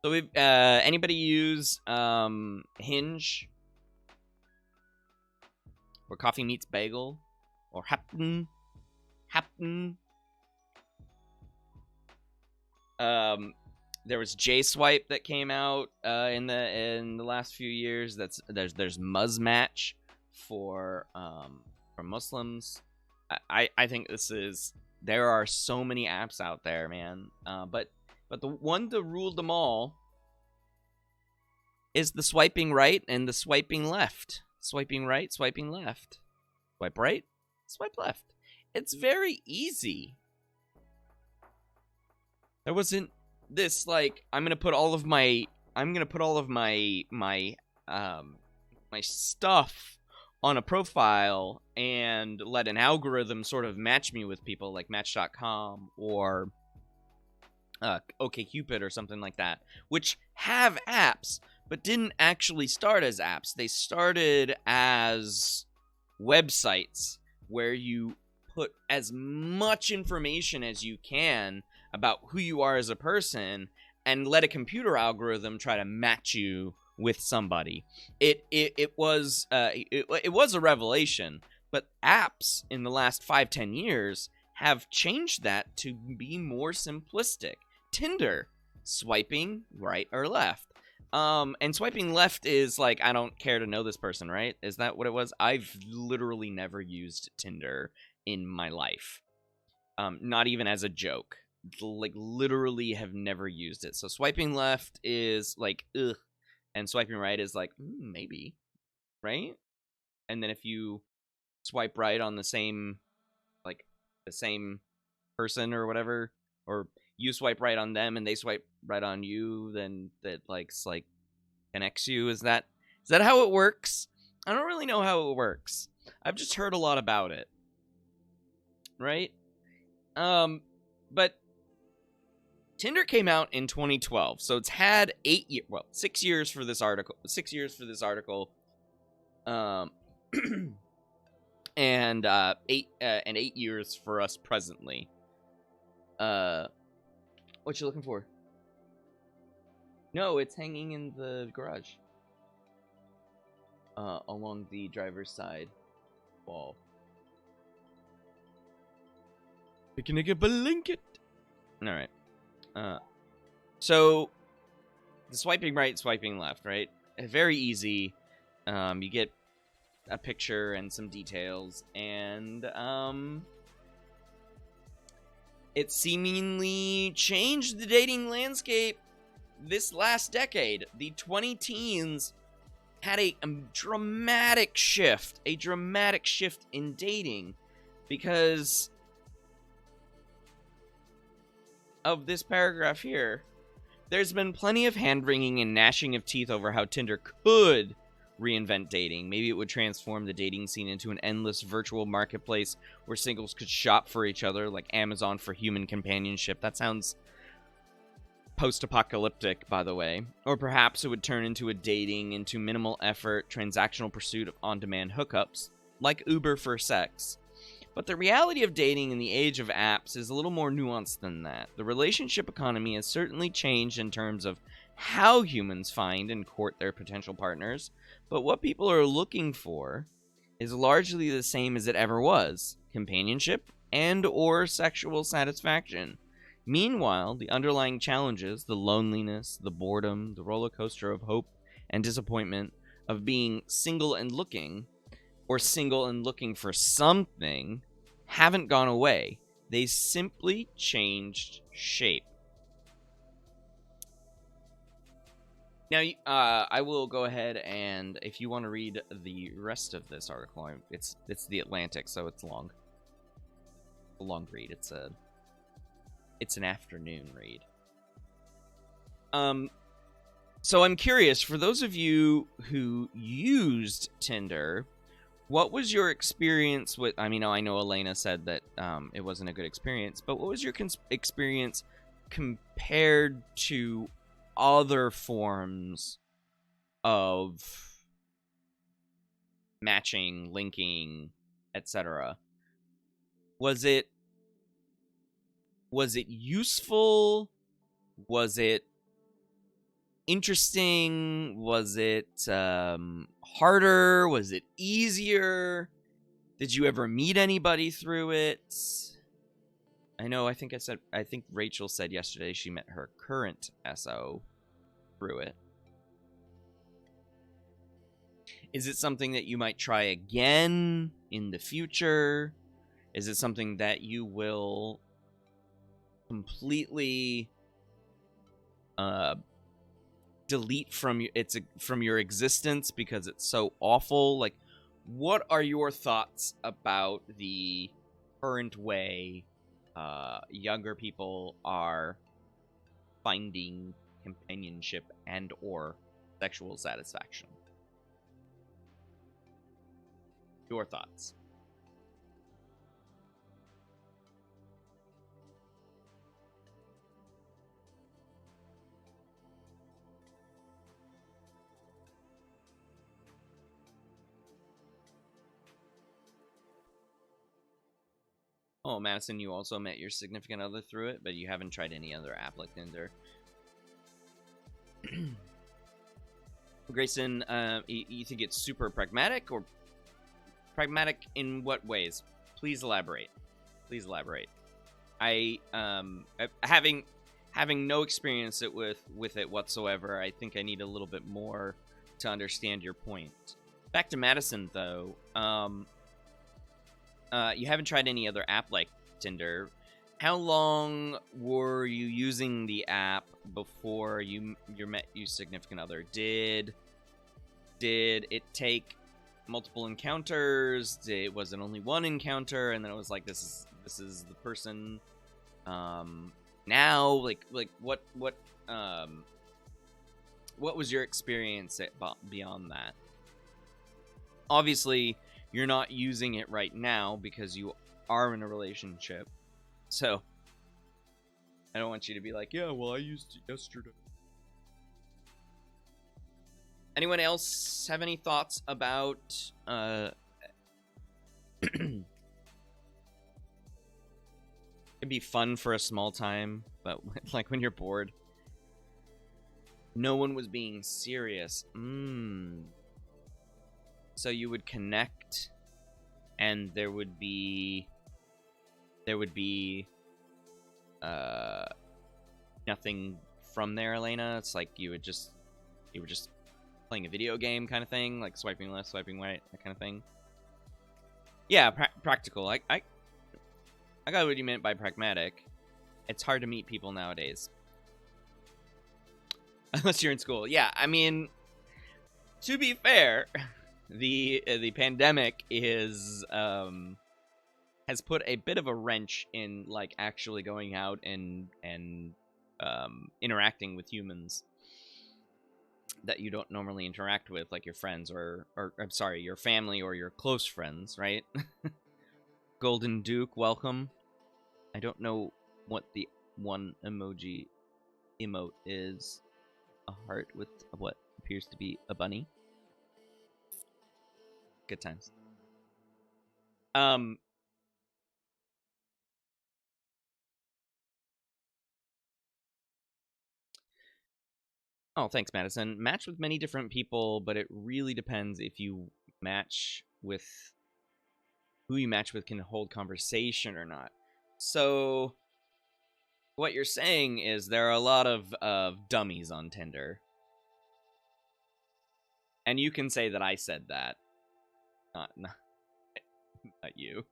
So we've, anybody use Hinge? Or Coffee Meets Bagel? Or Happen? There was J-Swipe that came out in the last few years. There's Muzzmatch for Muslims. I think there are so many apps out there, man. But the one that ruled them all is the swiping right and the swiping left. Swiping right, swiping left. Swipe right, swipe left. It's very easy. There wasn't this like I'm gonna put all of my stuff on a profile and let an algorithm sort of match me with people like Match.com or OkCupid or something like that, which have apps but didn't actually start as apps. They started as websites where you put as much information as you can about who you are as a person and let a computer algorithm try to match you with somebody. It was a revelation, but apps in the last 5-10 years have changed that to be more simplistic. Tinder, swiping right or left. And swiping left is like, I don't care to know this person, right? Is that what it was? I've literally never used Tinder in my life. Not even as a joke. Like, literally have never used it. So swiping left is like, ugh. And swiping right is like, maybe. Right? And then if you swipe right on the same person or whatever, or you swipe right on them and they swipe right on you, then that like connects you. Is that how it works? I don't really know how it works. I've just heard a lot about it. Right? But Tinder came out in 2012, so it's had 6 years for this article. 6 years for this article. and 8 years for us presently. What you looking for? No, it's hanging in the garage. Along the driver's side wall. Can I get a blanket? All right. So the swiping right, swiping left, right? Very easy. You get a picture and some details, and it seemingly changed the dating landscape this last decade. The 20 teens had a dramatic shift in dating because of this paragraph here. There's been plenty of hand-wringing and gnashing of teeth over how Tinder could reinvent dating. Maybe it would transform the dating scene into an endless virtual marketplace where singles could shop for each other, like Amazon for human companionship. That sounds post-apocalyptic, by the way. Or perhaps it would turn into minimal effort, transactional pursuit of on-demand hookups, like Uber for sex. But the reality of dating in the age of apps is a little more nuanced than that. The relationship economy has certainly changed in terms of how humans find and court their potential partners, but what people are looking for is largely the same as it ever was: companionship and or sexual satisfaction. Meanwhile, the underlying challenges, the loneliness, the boredom, the roller coaster of hope and disappointment of being single and looking, or single and looking for something, haven't gone away. They simply changed shape. Now, I will go ahead and, if you want to read the rest of this article, it's The Atlantic, so it's long. A long read. It's an afternoon read. So I'm curious, for those of you who used Tinder, what was your experience with... I mean, I know Elena said that it wasn't a good experience, but what was your experience compared to other forms of matching, linking, etc.? Was it useful? Was it interesting? Was it harder? Was it easier? Did you ever meet anybody through it? I think Rachel said yesterday she met her current SO through it. Is it something that you might try again in the future? Is it something that you will completely delete from your existence because it's so awful? Like, what are your thoughts about the current way younger people are finding companionship and or sexual satisfaction? Your thoughts. Oh, Madison, you also met your significant other through it, but you haven't tried any other app like Tinder. Grayson, you think it's super pragmatic, or pragmatic in what ways? Please elaborate. Please elaborate. Having no experience with it whatsoever, I think I need a little bit more to understand your point. Back to Madison, though. You haven't tried any other app like Tinder. How long were you using the app before you met your significant other? Did it take multiple encounters? Was it only one encounter and then it was like, this is the person now? Like what was your experience beyond that? Obviously, you're not using it right now because you are in a relationship. So, I don't want you to be like, yeah, well, I used it yesterday. Anyone else have any thoughts about It'd be fun for a small time, but like when you're bored. No one was being serious. So you would connect, and there would be nothing from there, Elena. It's like you were just playing a video game kind of thing, like swiping left, swiping right, that kind of thing. Yeah, practical. I got what you meant by pragmatic. It's hard to meet people nowadays. Unless you're in school. Yeah, I mean, to be fair, the pandemic is has put a bit of a wrench in like actually going out and interacting with humans that you don't normally interact with, like your friends or I'm sorry, your family or your close friends, right? Golden Duke, welcome. I don't know what the one emote is. A heart with what appears to be a bunny. Good times. Oh, thanks, Madison. Match with many different people, but it really depends if you match with who you match with can hold conversation or not. So what you're saying is there are a lot of dummies on Tinder. And you can say that I said that. Not you.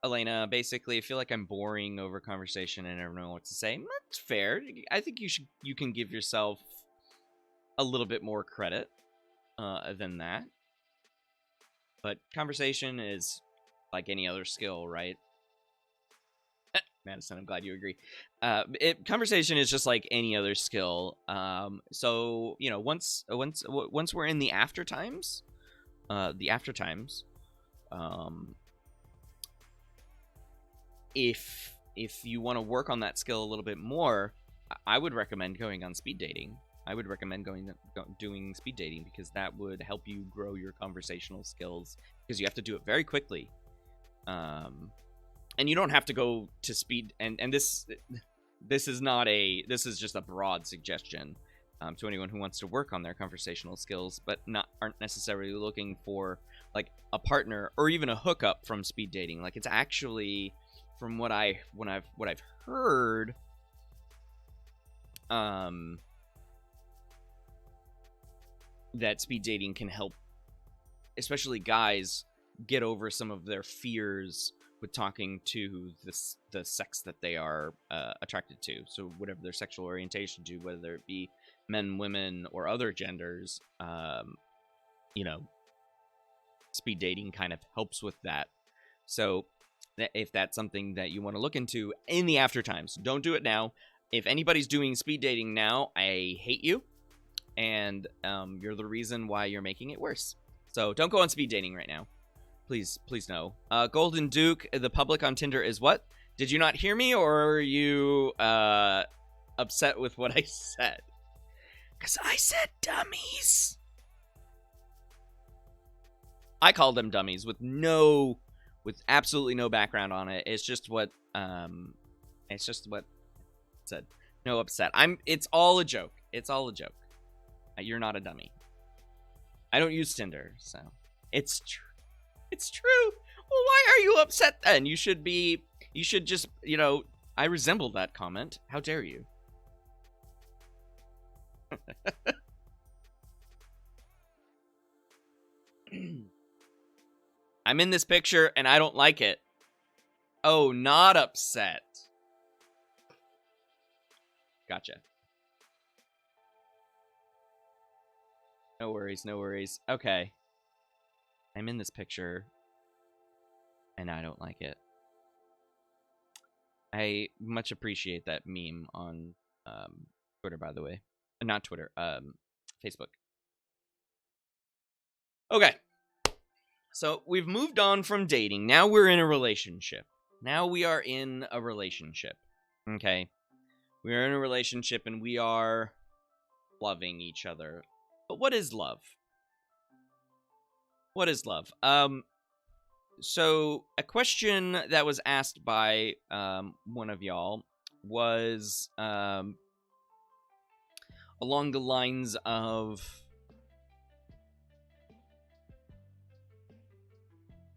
Elena, basically, I feel like I'm boring over conversation and I don't know what to say. That's fair. I think you can give yourself a little bit more credit than that. But conversation is like any other skill, right? Madison, I'm glad you agree. Conversation is just like any other skill. So you know, once we're in the after times, if you want to work on that skill a little bit more, I would recommend going on speed dating. I would recommend doing speed dating because that would help you grow your conversational skills because you have to do it very quickly. And you don't have to go to speed, and this is just a broad suggestion to anyone who wants to work on their conversational skills, but aren't necessarily looking for like a partner or even a hookup from speed dating. Like it's actually, from what I've heard, that speed dating can help, especially guys, get over some of their fears with talking to the sex that they are attracted to. So whatever their sexual orientation to, whether it be men, women, or other genders, speed dating kind of helps with that. So if that's something that you want to look into in the after times, don't do it now. If anybody's doing speed dating now, I hate you, and you're the reason why you're making it worse. So don't go on speed dating right now. Please no. Golden Duke, the public on Tinder is what? Did you not hear me, or are you upset with what I said? Because I said dummies. I called them dummies with absolutely no background on it. It's just what it said. No upset. It's all a joke. It's all a joke. You're not a dummy. I don't use Tinder, so it's true. It's true. Well, why are you upset then? You should just, I resemble that comment. How dare you? I'm in this picture and I don't like it. Oh, not upset. Gotcha. No worries, no worries. Okay. I'm in this picture, and I don't like it. I much appreciate that meme on Twitter, by the way. Not Twitter, Facebook. Okay. So we've moved on from dating. Now we're in a relationship. Now we are in a relationship. Okay. We are in a relationship, and we are loving each other. But what is love? What is love? So a question that was asked by one of y'all was along the lines of,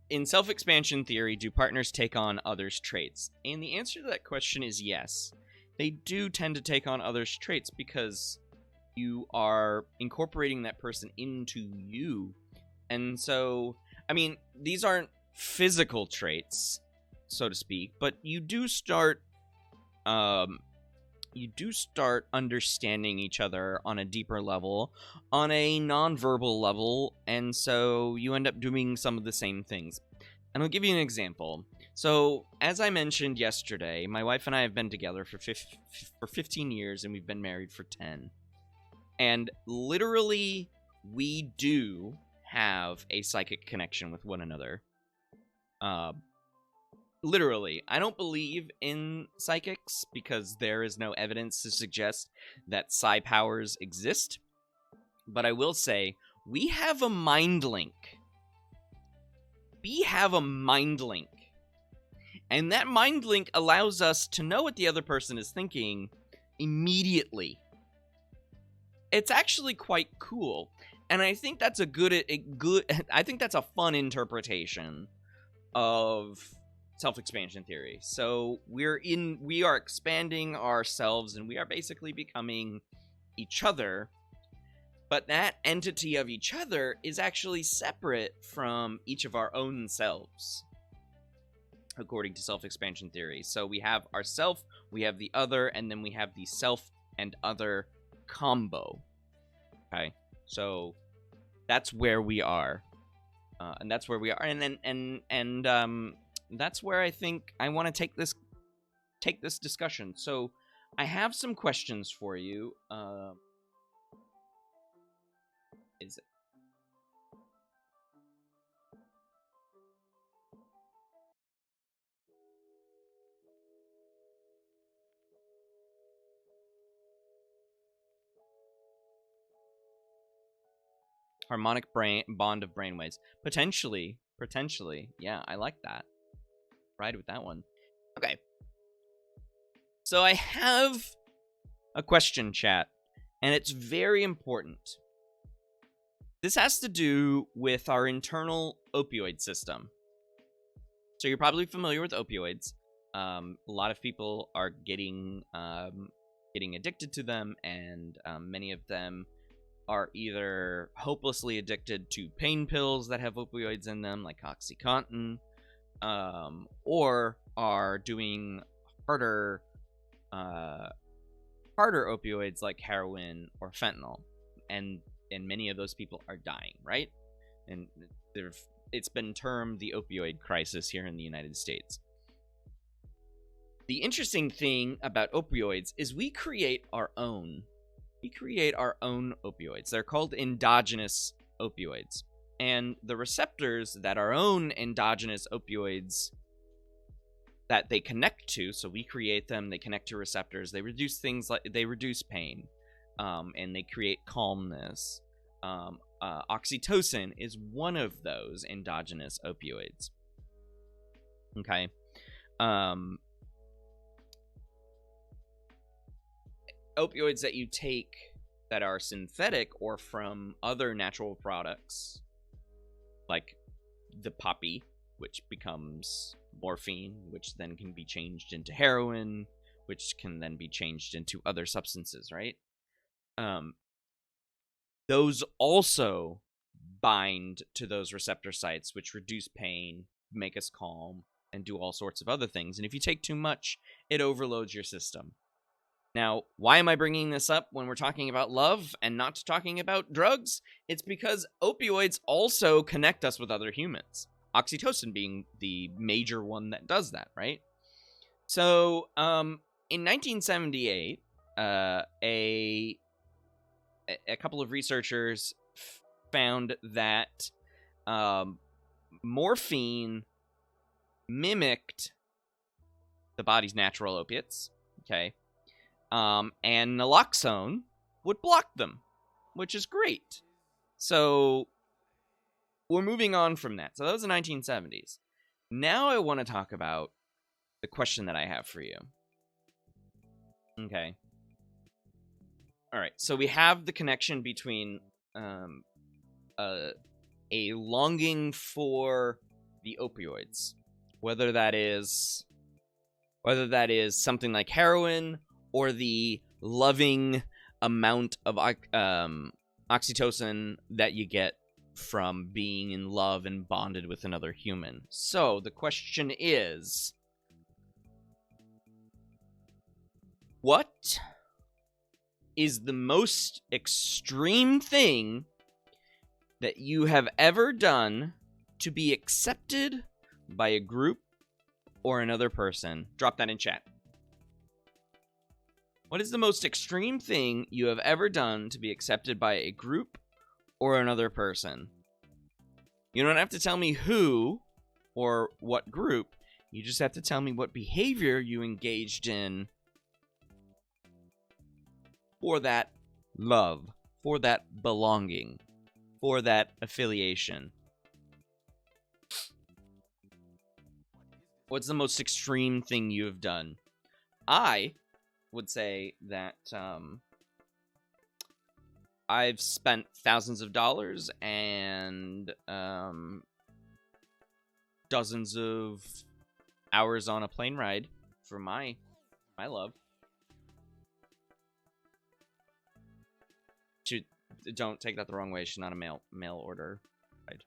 in self-expansion theory, do partners take on others' traits? And the answer to that question is yes. They do tend to take on others' traits because you are incorporating that person into you. And so, I mean, these aren't physical traits, so to speak, but you do start understanding each other on a deeper level, on a non-verbal level, and so you end up doing some of the same things. And I'll give you an example. So, as I mentioned yesterday, my wife and I have been together for 15 years, and we've been married for 10. And literally, we do have a psychic connection with one another. Literally. I don't believe in psychics because there is no evidence to suggest that psi powers exist. But I will say, we have a mind link. We have a mind link. And that mind link allows us to know what the other person is thinking immediately. It's actually quite cool. And I think that's I think that's a fun interpretation of self-expansion theory. So we are expanding ourselves, and we are basically becoming each other, but that entity of each other is actually separate from each of our own selves, according to self-expansion theory. So we have ourself, we have the other, and then we have the self and other combo. Okay, so that's where we are, and that's where we are, and that's where I think I want to take this discussion. So I have some questions for you. Is it? Harmonic bond of brainwaves. Potentially. Yeah, I like that. Ride with that one. Okay. So I have a question, chat, and it's very important. This has to do with our internal opioid system. So you're probably familiar with opioids. A lot of people are getting addicted to them, and many of them are either hopelessly addicted to pain pills that have opioids in them, like OxyContin, or are doing harder opioids like heroin or fentanyl, and many of those people are dying, right? And it's been termed the opioid crisis here in the United States. The interesting thing about opioids is we create our own. We create our own opioids. They're called endogenous opioids. And the receptors that our own endogenous opioids that they connect to, so we create them, they connect to receptors, they reduce things like, they reduce pain, and they create calmness. Oxytocin is one of those endogenous opioids. Okay. Opioids that you take that are synthetic or from other natural products, like the poppy, which becomes morphine, which then can be changed into heroin, which can then be changed into other substances, right? Those also bind to those receptor sites, which reduce pain, make us calm, and do all sorts of other things. And if you take too much, it overloads your system. Now, why am I bringing this up when we're talking about love and not talking about drugs? It's because opioids also connect us with other humans. Oxytocin being the major one that does that, right? So, in 1978, a couple of researchers found that morphine mimicked the body's natural opiates, okay? And naloxone would block them, which is great. So we're moving on from that. So that was the 1970s. Now I want to talk about the question that I have for you. Okay. All right. So we have the connection between a longing for the opioids, whether that is something like heroin or the loving amount of oxytocin that you get from being in love and bonded with another human. So the question is, what is the most extreme thing that you have ever done to be accepted by a group or another person? Drop that in chat. What is the most extreme thing you have ever done to be accepted by a group or another person? You don't have to tell me who or what group. You just have to tell me what behavior you engaged in for that love, for that belonging, for that affiliation. What's the most extreme thing you have done? I would say that I've spent thousands of dollars and dozens of hours on a plane ride for my love. Don't take that the wrong way. She's not a mail order. Right.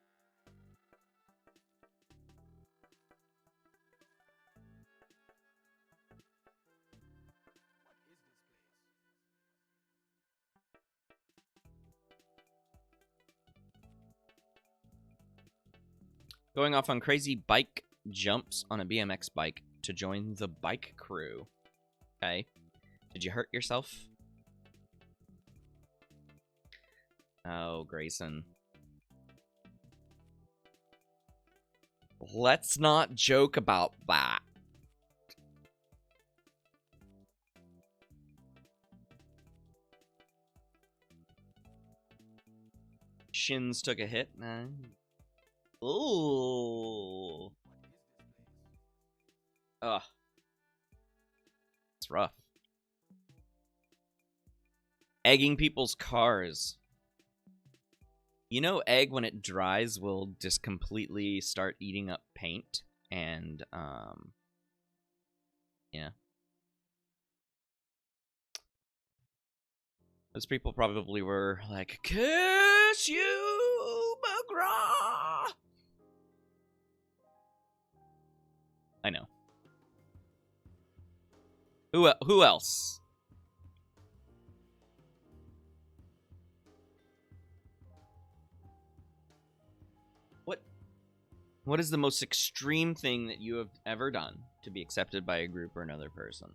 Going off on crazy bike jumps on a BMX bike to join the bike crew. Okay. Did you hurt yourself? Oh, Grayson. Let's not joke about that. Shins took a hit. Ooh. Ugh. It's rough. Egging people's cars. You know, egg, when it dries, will just completely start eating up paint, and, yeah. Those people probably were like, "Curse you, McGraw!" I know. Who else? What is the most extreme thing that you have ever done to be accepted by a group or another person?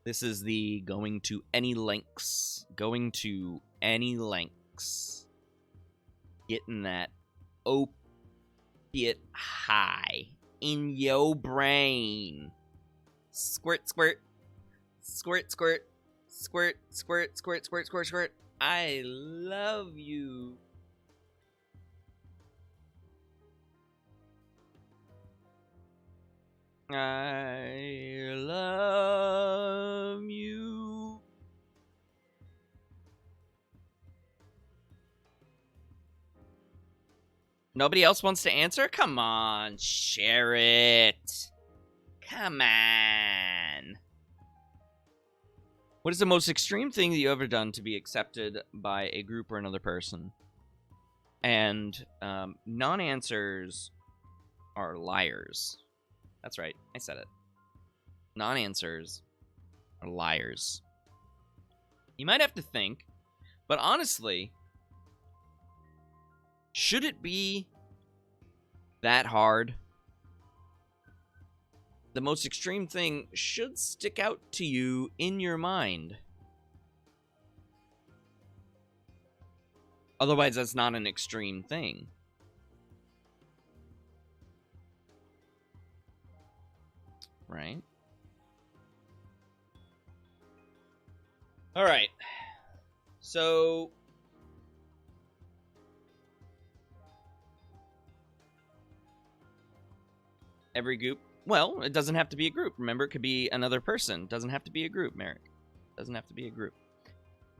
This is the going to any lengths. Going to any lengths. Getting that opiate high in your brain. Squirt, squirt. Squirt, squirt. Squirt, squirt, squirt, squirt, squirt, squirt. I love you. I love you. Nobody else wants to answer? Come on, share it. Come on. What is the most extreme thing that you ever done to be accepted by a group or another person? And non-answers are liars. That's right. I said it. Non-answers are liars. You might have to think, but honestly, should it be that hard? The most extreme thing should stick out to you in your mind. Otherwise, that's not an extreme thing. Right? All right. So Every group. Well, it doesn't have to be a group. Remember, it could be another person. It doesn't have to be a group, Merrick. It doesn't have to be a group.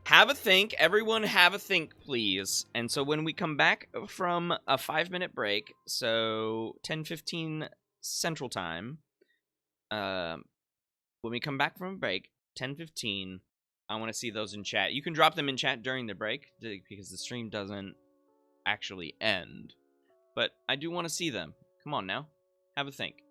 Have a think. Everyone have a think, please. And so when we come back from a 5-minute break, so 10:15 Central Time, when we come back from a break, 10:15, I want to see those in chat. You can drop them in chat during the break because the stream doesn't actually end. But I do want to see them. Come on now. Have a think.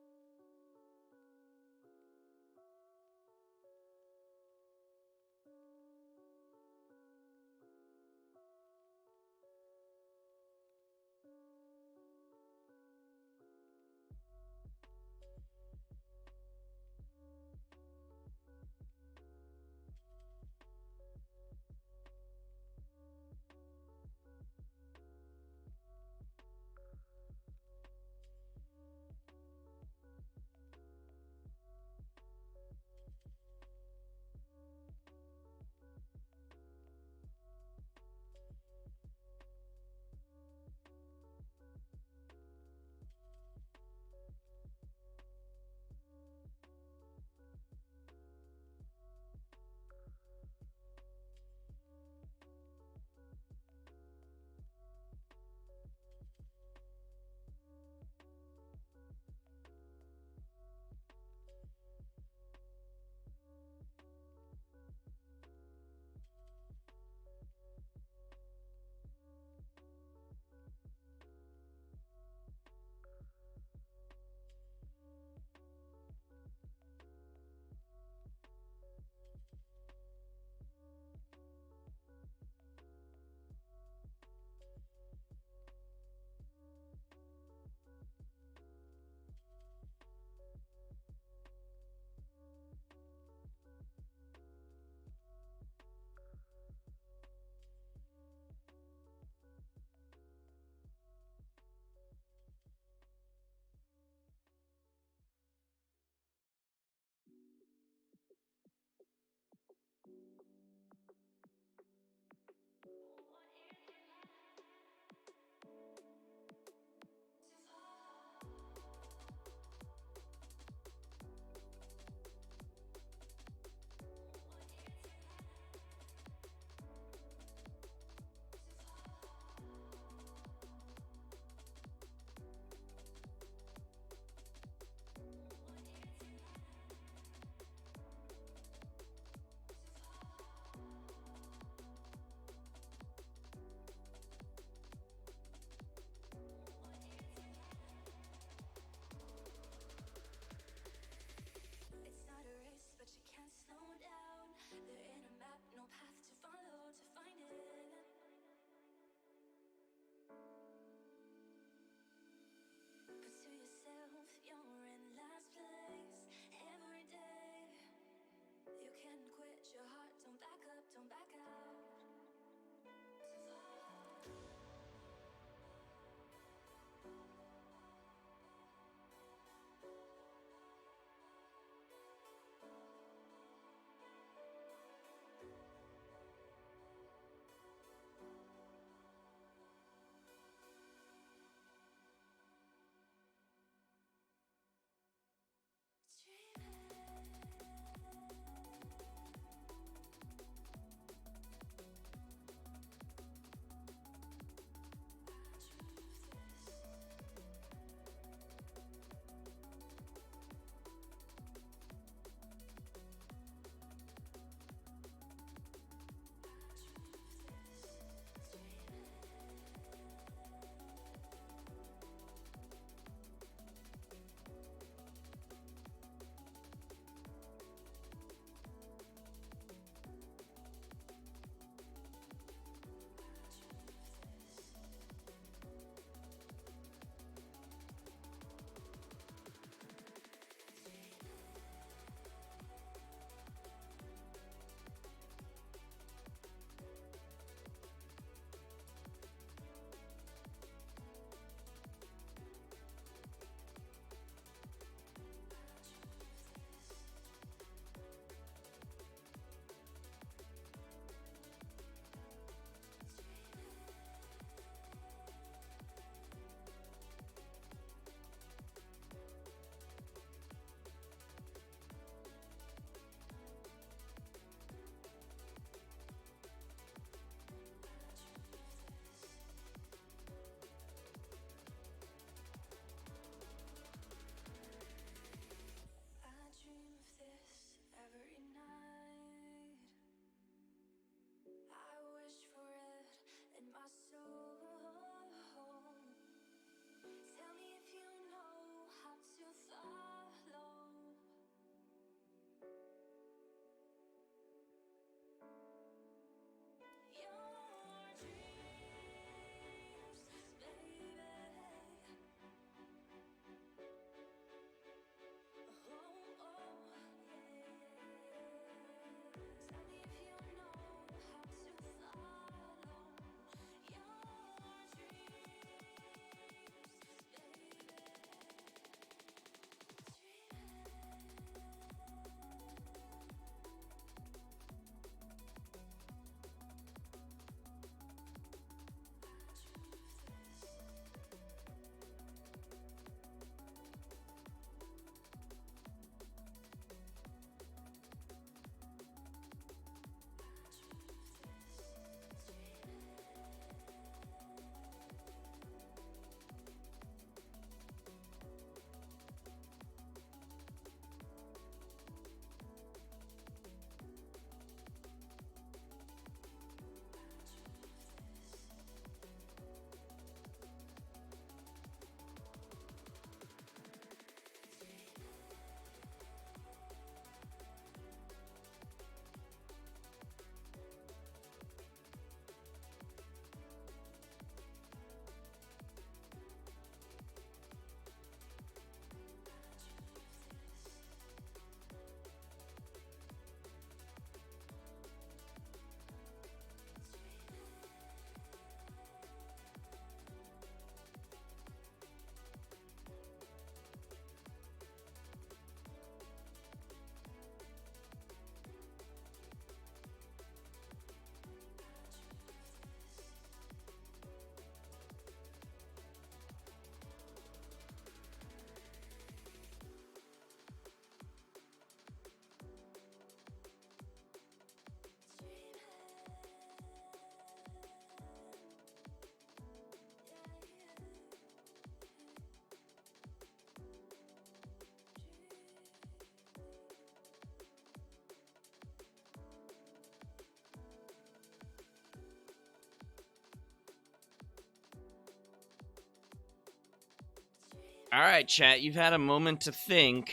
All right, chat, you've had a moment to think.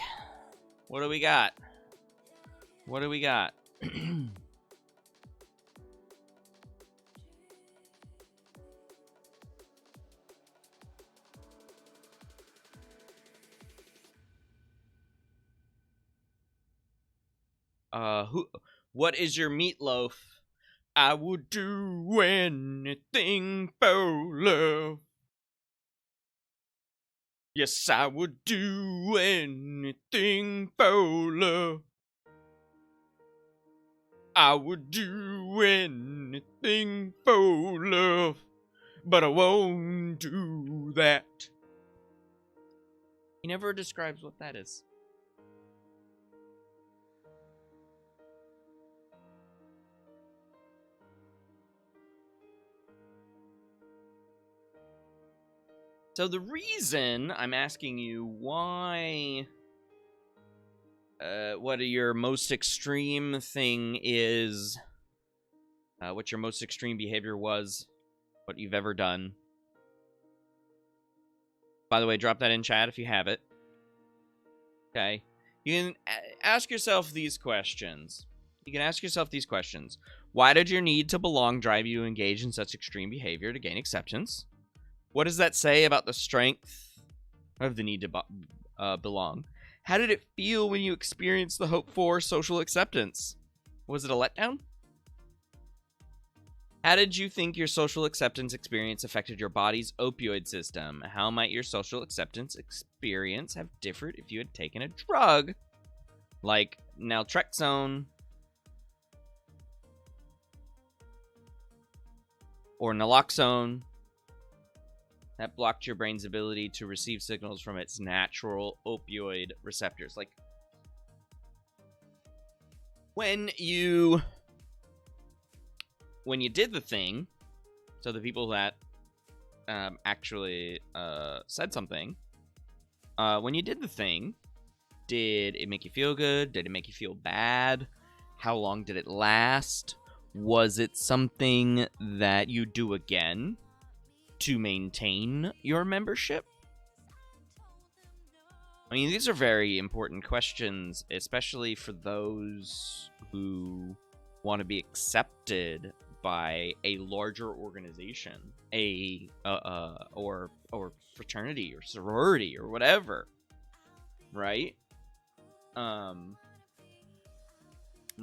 What do we got? What do we got? What is your meatloaf? I would do anything for love. Yes, I would do anything for love. I would do anything for love, but I won't do that. He never describes what that is. So the reason I'm asking you why, what your most extreme thing is, what your most extreme behavior was, what you've ever done. By the way, drop that in chat if you have it. Okay. You can ask yourself these questions. Why did your need to belong drive you to engage in such extreme behavior to gain acceptance? What does that say about the strength of the need to belong? How did it feel when you experienced the hope for social acceptance? Was it a letdown? How did you think your social acceptance experience affected your body's opioid system? How might your social acceptance experience have differed if you had taken a drug like naltrexone or naloxone that blocked your brain's ability to receive signals from its natural opioid receptors? Like, when you did the thing, so the people that actually said something, when you did the thing, did it make you feel good? Did it make you feel bad? How long did it last? Was it something that you do again to maintain your membership? I mean, these are very important questions, especially for those who want to be accepted by a larger organization, or fraternity or sorority or whatever, right? My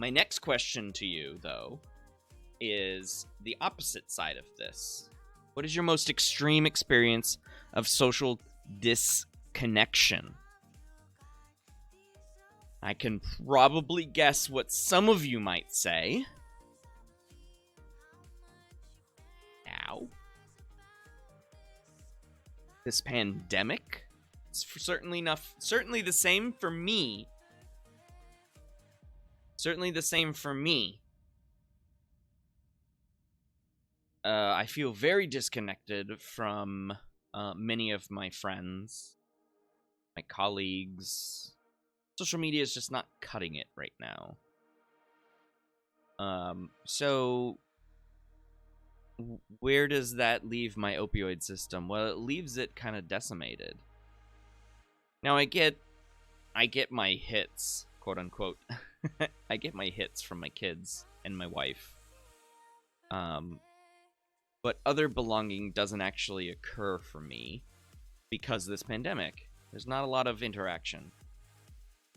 next question to you, though, is the opposite side of this. What is your most extreme experience of social disconnection? I can probably guess what some of you might say. Ow. This pandemic? It's certainly the same for me. Certainly the same for me. I feel very disconnected from many of my friends, my colleagues. Social media is just not cutting it right now. So where does that leave my opioid system? Well, it leaves it kind of decimated. Now I get my hits, quote unquote. I get my hits from my kids and my wife. But other belonging doesn't actually occur for me because of this pandemic. There's not a lot of interaction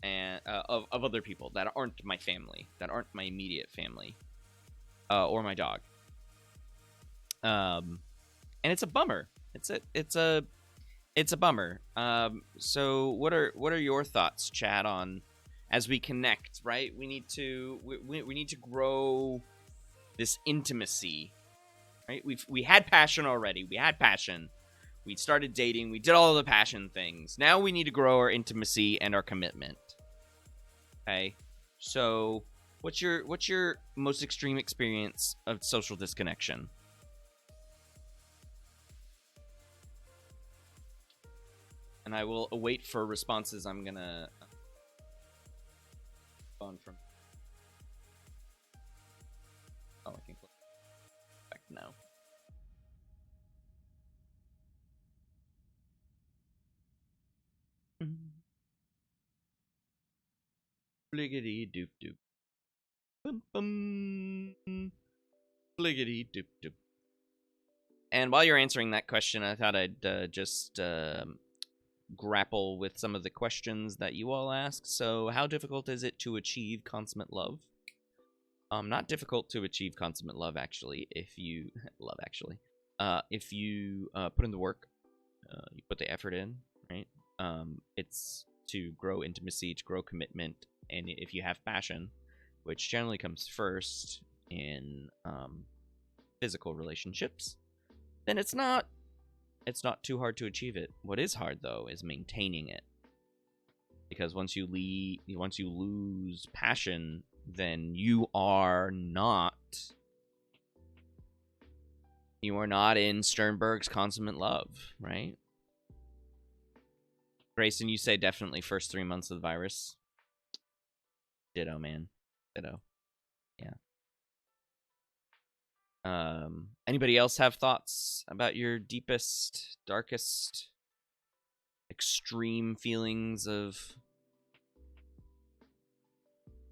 and of other people that aren't my family, that aren't my immediate family, or my dog. And it's a bummer. It's a bummer. So what are your thoughts, Chad, on as we connect? Right, we need to grow this intimacy. Right, we had passion already. We started dating. We did all of the passion things. Now we need to grow our intimacy and our commitment. Okay, so what's your most extreme experience of social disconnection? And I will await for responses. I'm gonna phone from. Oh, I can click back now. Bliggity doop doop. Bum bum. Bliggity doop doop. And while you're answering that question, I thought I'd just grapple with some of the questions that you all ask. So, how difficult is it to achieve consummate love? Not difficult to achieve consummate love, actually, if you... if you put in the work, you put the effort in, right? It's to grow intimacy, to grow commitment, and if you have passion, which generally comes first in physical relationships, then it's not too hard to achieve it. What is hard, though, is maintaining it. Because once you lose passion, then you are not in Sternberg's consummate love, right? Grayson, you say definitely first 3 months of the virus. Ditto, man. Ditto. Yeah. Anybody else have thoughts about your deepest, darkest, extreme feelings of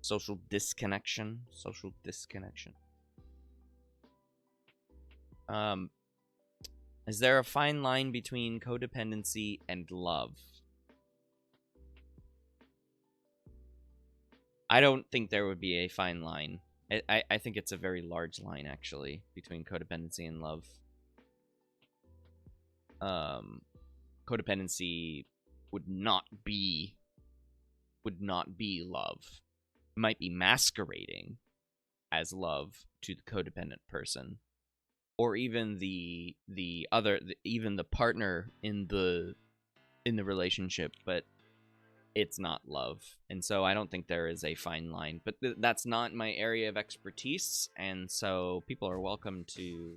social disconnection? Social disconnection. Is there a fine line between codependency and love? I don't think there would be a fine line. I think it's a very large line, actually, between codependency and love. Codependency would not be love. It might be masquerading as love to the codependent person, or even the partner in the relationship, but it's not love. And so I don't think there is a fine line, but that's not my area of expertise, and so people are welcome to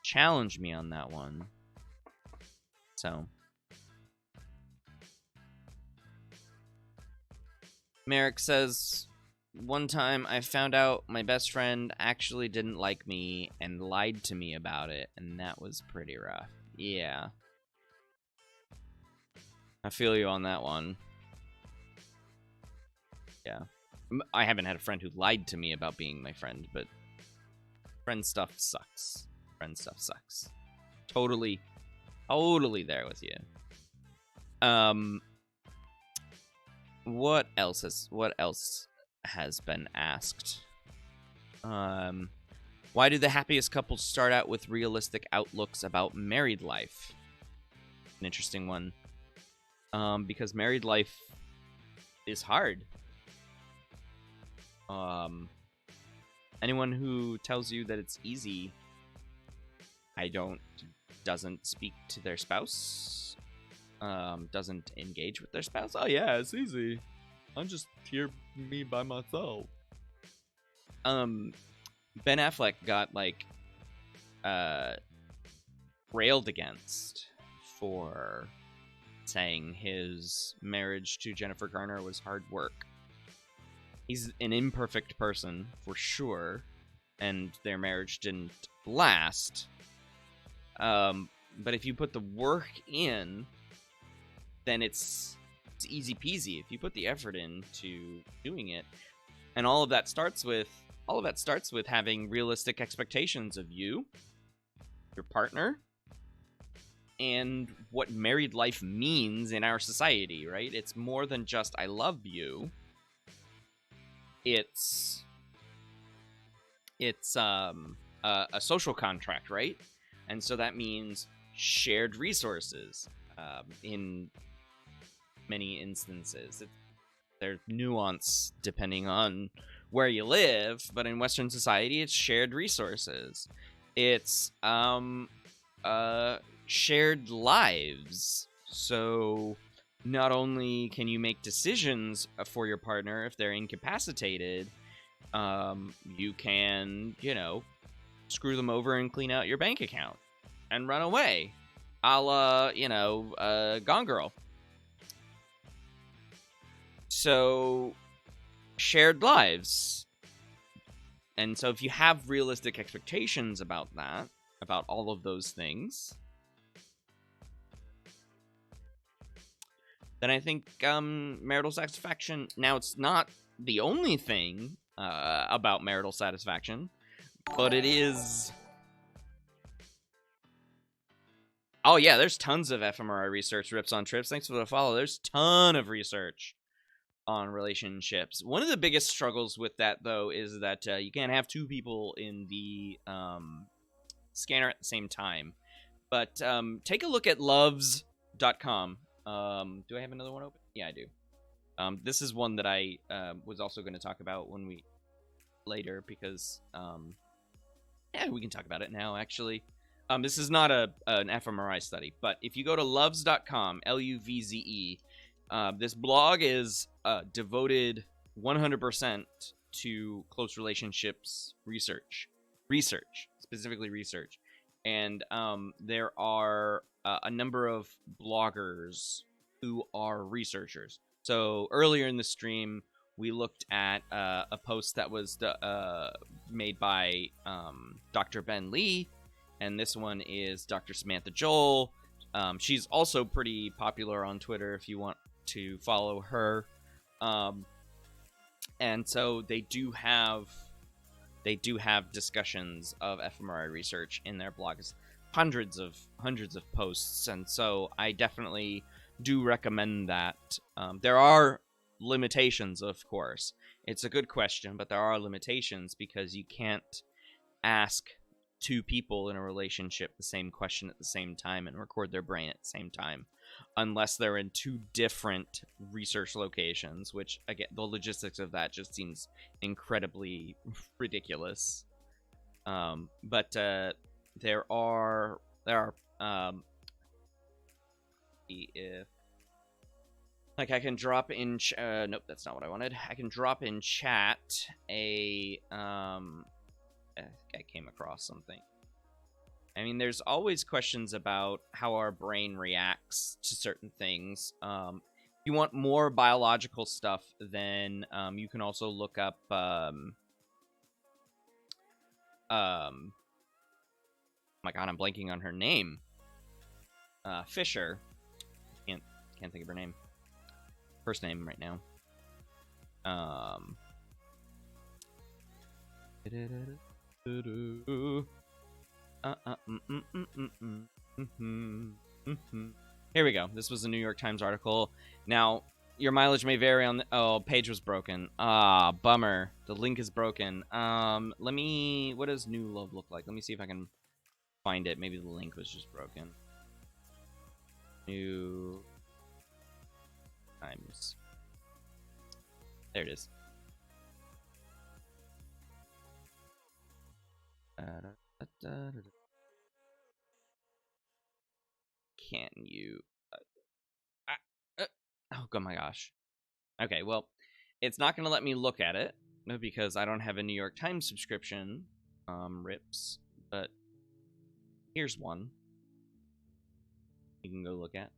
challenge me on that one. So Merrick says, one time I found out my best friend actually didn't like me and lied to me about it, and that was pretty rough. Yeah. I feel you on that one. Yeah. I haven't had a friend who lied to me about being my friend, but friend stuff sucks. Friend stuff sucks. Totally there with you. What else has been asked? Why do the happiest couples start out with realistic outlooks about married life? An interesting one. Because married life is hard. Anyone who tells you that it's easy, doesn't speak to their spouse, doesn't engage with their spouse. Oh yeah, it's easy. I'm just here, me by myself. Ben Affleck got railed against for saying his marriage to Jennifer Garner was hard work. He's an imperfect person, for sure, and their marriage didn't last. But if you put the work in, then it's easy peasy. If you put the effort into doing it, and all of that starts with having realistic expectations of you, your partner, and what married life means in our society, right? It's more than just I love you. It's a social contract, right? And so that means shared resources. In many instances, there's nuance depending on where you live, but in Western society, it's shared resources. It's shared lives. So not only can you make decisions for your partner if they're incapacitated, you can, screw them over and clean out your bank account and run away, a la, Gone Girl. So, shared lives. And so if you have realistic expectations about that, about all of those things, then I think marital satisfaction. Now, it's not the only thing about marital satisfaction, but it is. Oh yeah, there's tons of fMRI research. Rips on Trips. Thanks for the follow. There's a ton of research on relationships. One of the biggest struggles with that, though, is that you can't have two people in the scanner at the same time. But take a look at loves.com. Do I have another one open? Yeah, I do. This is one that I was also going to talk about when we later, because yeah, we can talk about it now, actually. This is not an fMRI study, but if you go to loves.com, L-U-V-Z-E, this blog is devoted 100% to close relationships research, specifically research. And there are a number of bloggers who are researchers. So earlier in the stream, we looked at a post that was made by Dr. Ben Lee, and this one is Dr. Samantha Joel. She's also pretty popular on Twitter if you want to follow her. And so they do have discussions of fMRI research in their blogs, hundreds of posts, and so I definitely do recommend that. There are limitations, of course. It's a good question, but there are limitations because you can't ask two people in a relationship the same question at the same time and record their brain at the same time, unless they're in two different research locations, which, again, the logistics of that just seems incredibly ridiculous. But there are if like I can drop in nope, that's not what I wanted. I can drop in chat a I came across something. I mean, there's always questions about how our brain reacts to certain things. If you want more biological stuff, then you can also look up oh my god, I'm blanking on her name. Fisher. Can't think of her name. First name right now. Here we go. This was a New York Times article. Now, your mileage may vary on the... Oh, page was broken. Ah, bummer. The link is broken. Let me... What does New Love look like? Let me see if I can find it. Maybe the link was just broken. New Times. There it is. Can you... oh my gosh. Okay, well, it's not going to let me look at it because I don't have a New York Times subscription, rips, but here's one you can go look at.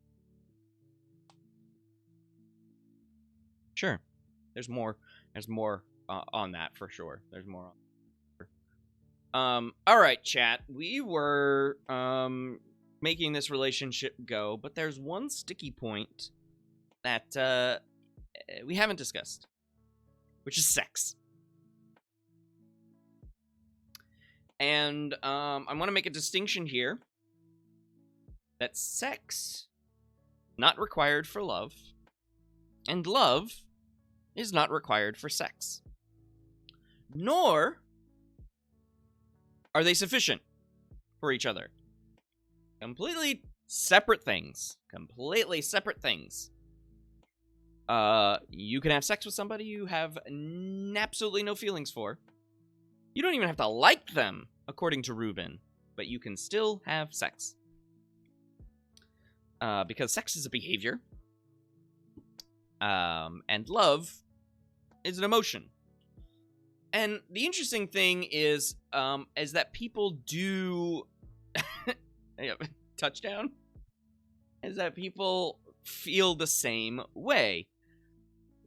Sure. There's more on that for sure. There's more on. All right, chat. We were making this relationship go, but there's one sticky point that we haven't discussed, which is sex. And I want to make a distinction here that sex not required for love, and love is not required for sex. Nor are they sufficient for each other. Completely separate things. Completely separate things. You can have sex with somebody you have absolutely no feelings for. You don't even have to like them, according to Rubin, but you can still have sex. Because sex is a behavior. And love is an emotion. And the interesting thing is that people do... touchdown? Is that people feel the same way.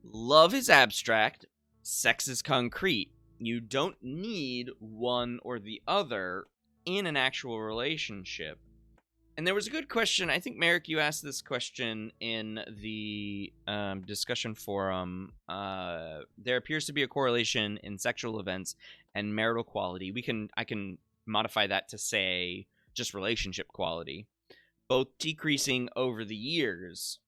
Love is abstract. Sex is concrete. You don't need one or the other in an actual relationship. And there was a good question. I think, Merrick, you asked this question in the discussion forum. There appears to be a correlation in sexual events and marital quality. I can modify that to say just relationship quality, both decreasing over the years.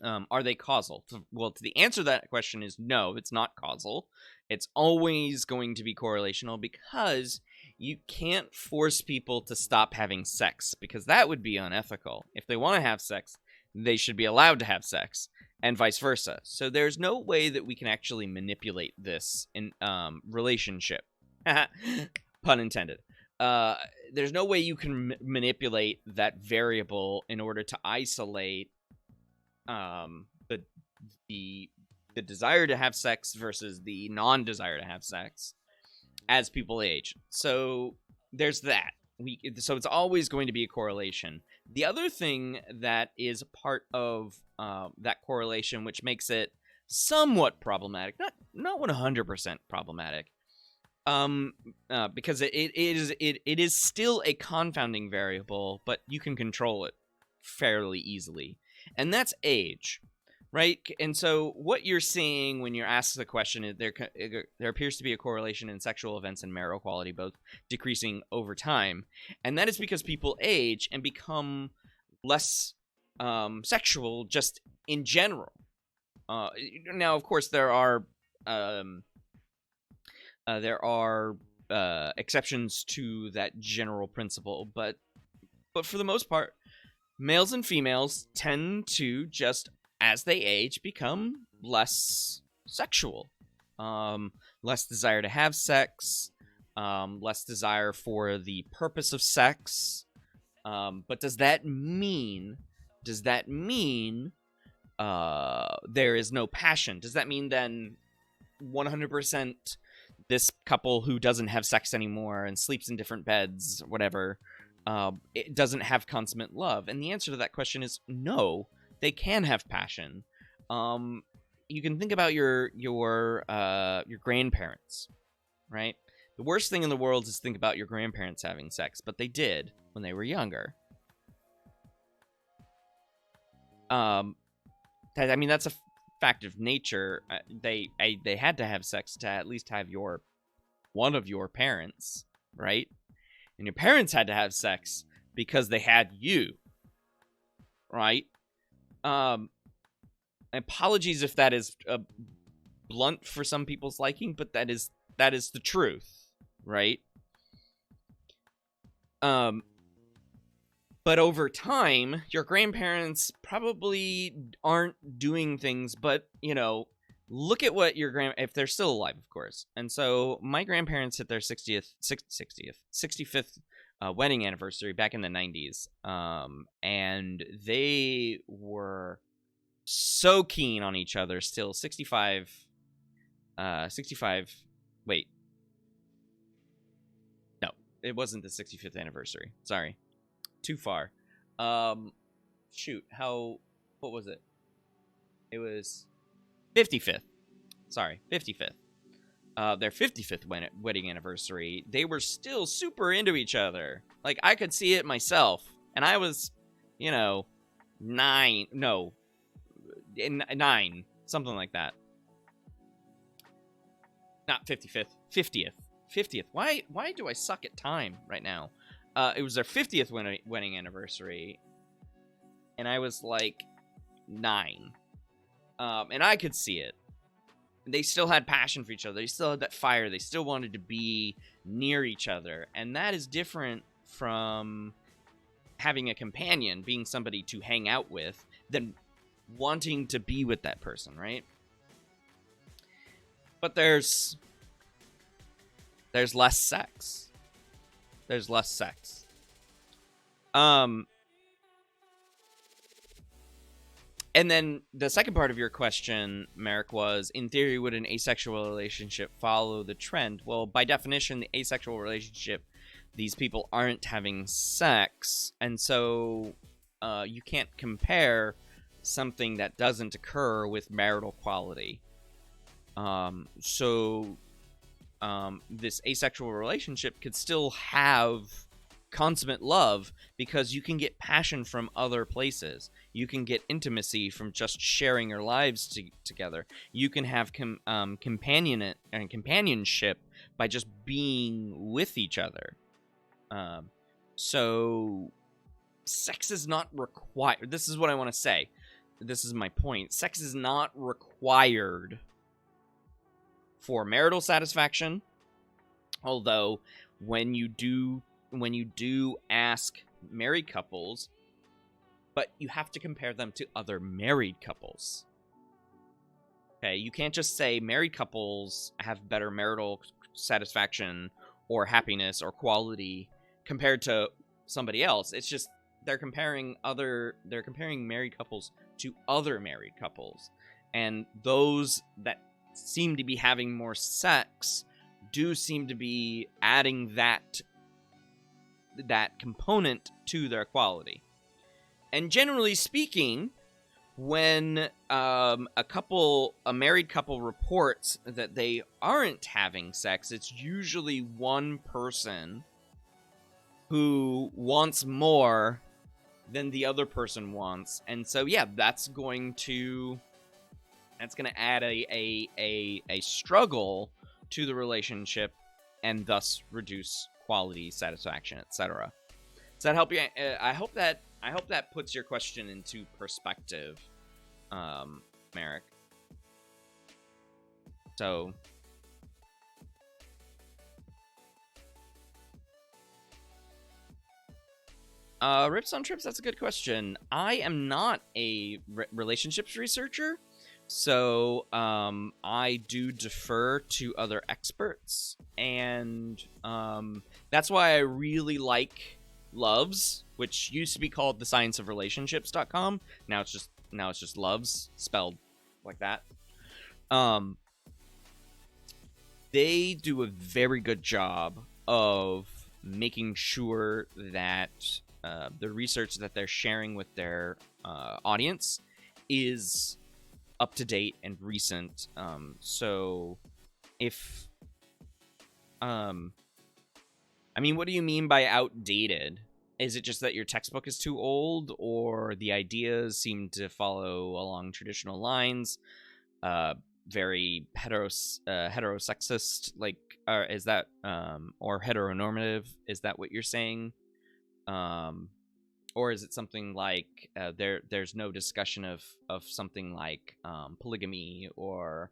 Are they causal? Well, the answer to that question is no, it's not causal. It's always going to be correlational because you can't force people to stop having sex because that would be unethical. If they want to have sex, they should be allowed to have sex, and vice versa. So there's no way that we can actually manipulate this in relationship. Pun intended. There's no way you can manipulate that variable in order to isolate the desire to have sex versus the non-desire to have sex as people age. So there's that. So it's always going to be a correlation. The other thing that is a part of that correlation, which makes it somewhat problematic, not 100% problematic, because it is still a confounding variable, but you can control it fairly easily, and that's age. Right, and so what you're seeing when you're asked the question is there appears to be a correlation in sexual events and marital quality, both decreasing over time, and that is because people age and become less sexual just in general. Now, of course, there are exceptions to that general principle, but for the most part, males and females tend to just, as they age, become less sexual, less desire to have sex, less desire for the purpose of sex. But does that mean there is no passion? Does that mean then 100% this couple who doesn't have sex anymore and sleeps in different beds, whatever, it doesn't have consummate love? And the answer to that question is no. They can have passion. You can think about your grandparents, right? The worst thing in the world is to think about your grandparents having sex, but they did when they were younger. I mean, that's a fact of nature. They had to have sex to at least have one of your parents, right? And your parents had to have sex because they had you, right? Apologies if that is blunt for some people's liking, but that is the truth, right? But over time, your grandparents probably aren't doing things, but, look at what if they're still alive, of course. And so my grandparents hit their 65th wedding anniversary back in the 90s. And they were so keen on each other still. 65, wait. No, it wasn't the 65th anniversary. Sorry. Too far. Shoot, what was it? It was 55th. Sorry, 55th. Their 55th wedding anniversary, they were still super into each other. Like, I could see it myself. And I was, 9, something like that. Not 55th, 50th. Why do I suck at time right now? It was their 50th wedding anniversary, and I was like 9. And I could see it. They still had passion for each other. They still had that fire. They still wanted to be near each other. And that is different from having a companion, being somebody to hang out with, than wanting to be with that person, right? But there's less sex. There's less sex. And then the second part of your question, Merrick, was, in theory, would an asexual relationship follow the trend? Well, by definition, the asexual relationship, these people aren't having sex, and so you can't compare something that doesn't occur with marital quality. So this asexual relationship could still have consummate love, because you can get passion from other places. You can get intimacy from just sharing your lives together. You can have companionship by just being with each other. So sex is not required. This is what I want to say. This is my point. Sex is not required for marital satisfaction, although when you do ask married couples, but you have to compare them to other married couples. Okay, you can't just say married couples have better marital satisfaction or happiness or quality compared to somebody else. It's just they're comparing married couples to other married couples, and those that seem to be having more sex do seem to be adding that component to their quality. And generally speaking, when a married couple reports that they aren't having sex, it's usually one person who wants more than the other person wants. And so yeah, that's going to add a struggle to the relationship, and thus reduce quality, satisfaction, etc. Does that help you? I hope that puts your question into perspective, Merrick. So Rips on Trips, that's a good question. I am not a relationships researcher, so I do defer to other experts, and that's why I really like Loves, which used to be called thescienceofrelationships.com. Now it's just Loves, spelled like that. They do a very good job of making sure that the research that they're sharing with their audience is up to date and recent. So if I mean, what do you mean by outdated? Is it just that your textbook is too old, or the ideas seem to follow along traditional lines? Very heterosexist, like, is that, or heteronormative? Is that what you're saying? Or is it something like there's no discussion of something like polygamy or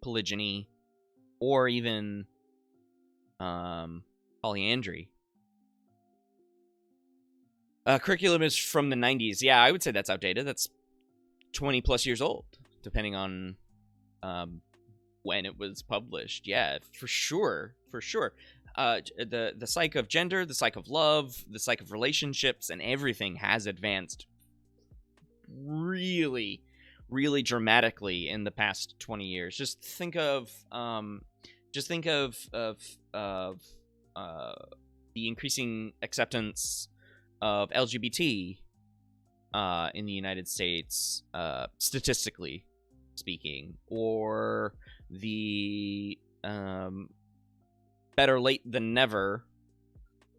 polygyny, or even polyandry? Curriculum is from the 90s. Yeah, I would say that's outdated. That's 20 plus years old, depending on when it was published. Yeah, for sure. The psych of gender, the psych of love, the psych of relationships, and everything has advanced really, really dramatically in the past 20 years. Just think of the increasing acceptance of LGBT in the United States, statistically speaking, or the better late than never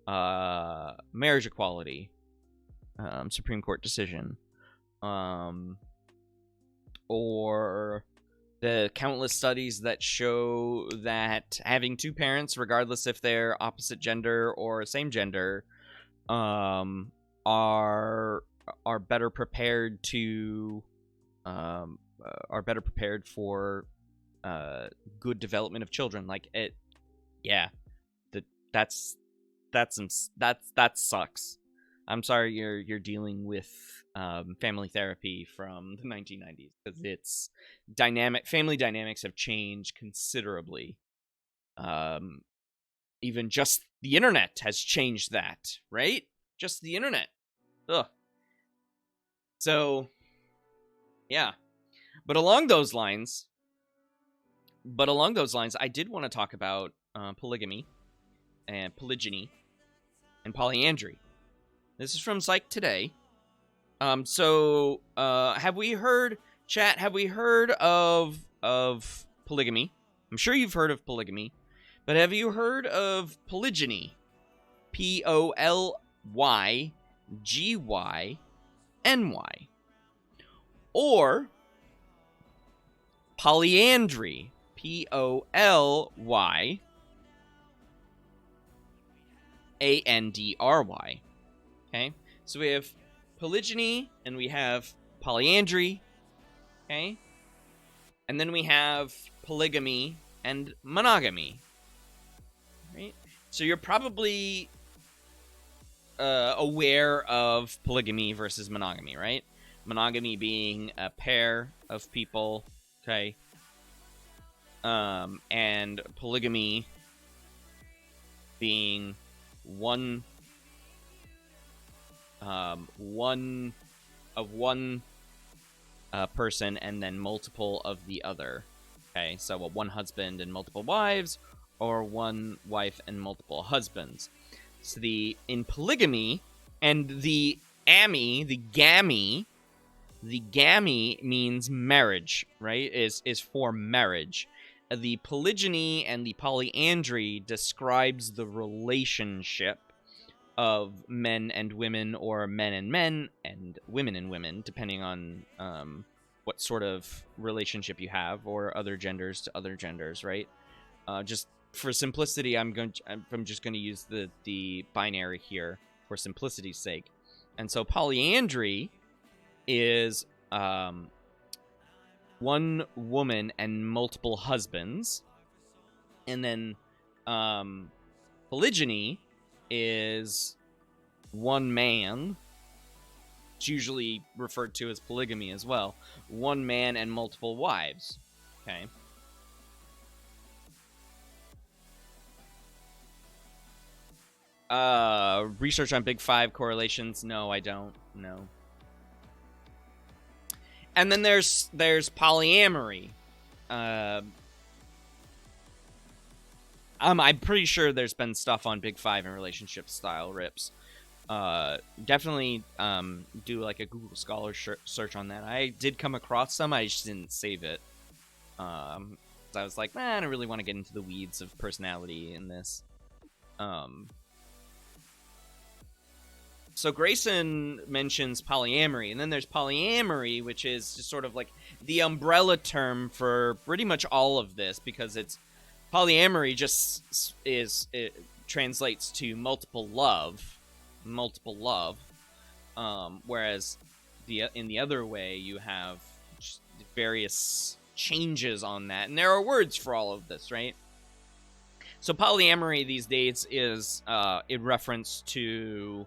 marriage equality Supreme Court decision, or the countless studies that show that having two parents, regardless if they're opposite gender or same gender, are better prepared to for good development of children. Like it, yeah, that sucks. I'm sorry you're dealing with family therapy from the 1990s, because it's dynamic. Family dynamics have changed considerably. Even just the internet has changed that, right? Just the internet. Ugh. So, yeah. But along those lines, I did want to talk about polygamy and polygyny and polyandry. This is from Psych today. So have we heard, chat? Have we heard of polygamy? I'm sure you've heard of polygamy, But have you heard of polygyny? Polygyny. Or polyandry. Polyandry. Okay? So we have polygyny and we have polyandry. Okay? And then we have polygamy and monogamy. Right? So you're probably aware of polygamy versus monogamy, right? Monogamy being a pair of people, okay? And polygamy being one person and then multiple of the other. Okay, so one husband and multiple wives, or one wife and multiple husbands. So in polygamy, and the gammy means marriage, right? Is for marriage. The polygyny and the polyandry describes the relationship of men and women, or men and men and women, depending on what sort of relationship you have, or other genders to other genders, right? Just for simplicity, I'm just going to use the binary here for simplicity's sake. And so polyandry is one woman and multiple husbands, and then polygyny is one man. It's usually referred to as polygamy as well. One man and multiple wives. Okay. Research on Big Five correlations? No, I don't. No. And then there's polyamory. I'm pretty sure there's been stuff on Big Five and relationship style rips. Definitely do like a Google Scholar search on that. I did come across some, I just didn't save it. I was like, I don't really want to get into the weeds of personality in this. So Grayson mentions polyamory, and then there's polyamory, which is just sort of like the umbrella term for pretty much all of this, because it's polyamory just it translates to multiple love, whereas in the other way you have various changes on that, and there are words for all of this, right? So polyamory these days is in reference to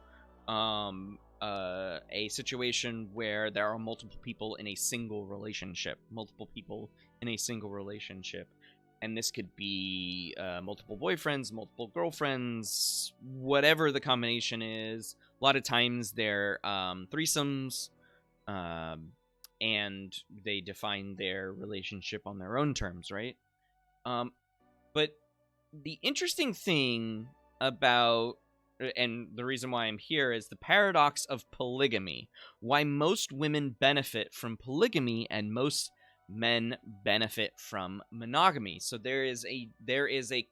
a situation where there are multiple people in a single relationship. And this could be multiple boyfriends, multiple girlfriends, whatever the combination is. A lot of times they're threesomes, and they define their relationship on their own terms, right? But the interesting thing about, and the reason why I'm here, is the paradox of polygamy. Why most women benefit from polygamy and most men benefit from monogamy. So there is a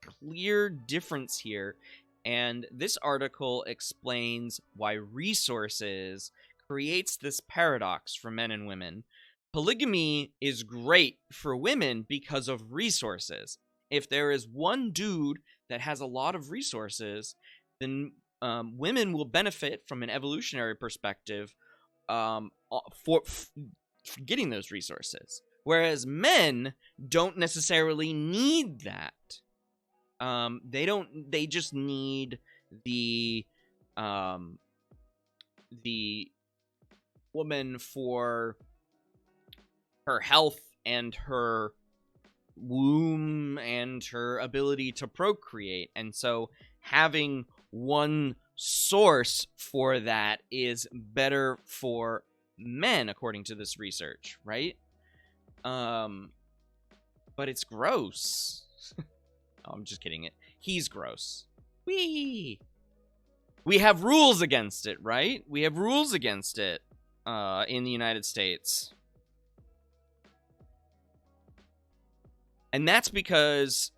clear difference here, and this article explains why resources creates this paradox for men and women. Polygamy is great for women because of resources. If there is one dude that has a lot of resources, then women will benefit from an evolutionary perspective for getting those resources. Whereas men don't necessarily need that. They just need the woman for her health and her womb and her ability to procreate. And so having one source for that is better for men, according to this research, right? But it's gross. Oh, I'm just kidding. He's gross. We have rules against it, right? We have rules against it in the United States. And that's because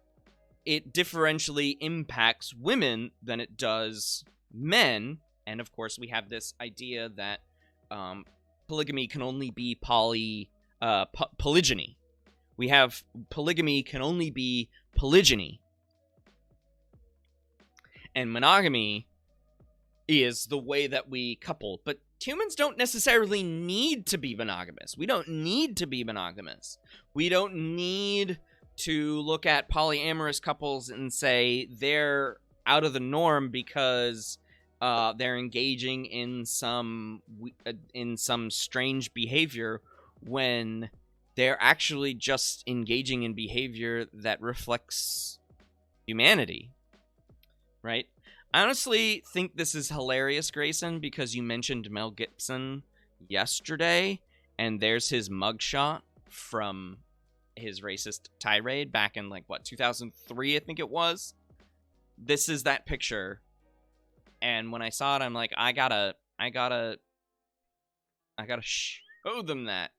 it differentially impacts women than it does men. And of course, we have this idea that polygamy can only be polygyny. We have polygamy can only be polygyny. And monogamy is the way that we couple. But humans don't necessarily need to be monogamous. We don't need to be monogamous. We don't need to look at polyamorous couples and say they're out of the norm because they're engaging in some strange behavior when they're actually just engaging in behavior that reflects humanity, right? I honestly think this is hilarious, Grayson, because you mentioned Mel Gibson yesterday, and there's his mugshot from his racist tirade back in, 2003, I think it was. This is that picture. And when I saw it, I'm like, I gotta show them that.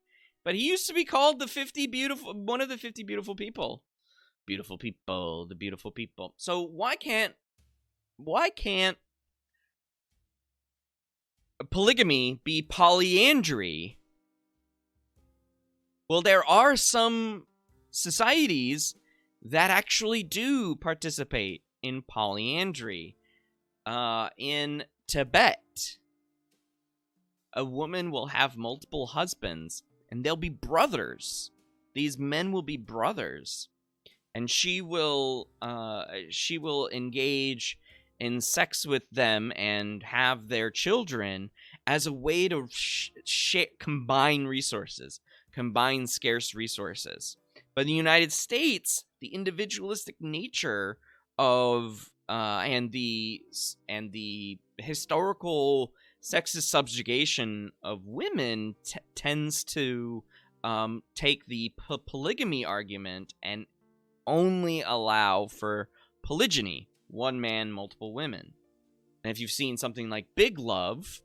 But he used to be called one of the 50 beautiful people. Beautiful people, the beautiful people. So why can't polygamy be polyandry? Well, there are some societies that actually do participate in polyandry. In Tibet, a woman will have multiple husbands, and they'll be brothers. These men will be brothers, and she will engage in sex with them and have their children as a way to combine resources, combine scarce resources. But in the United States, the individualistic nature of and the historical sexist subjugation of women tends to take the polygamy argument and only allow for polygyny, one man, multiple women. And if you've seen something like Big Love,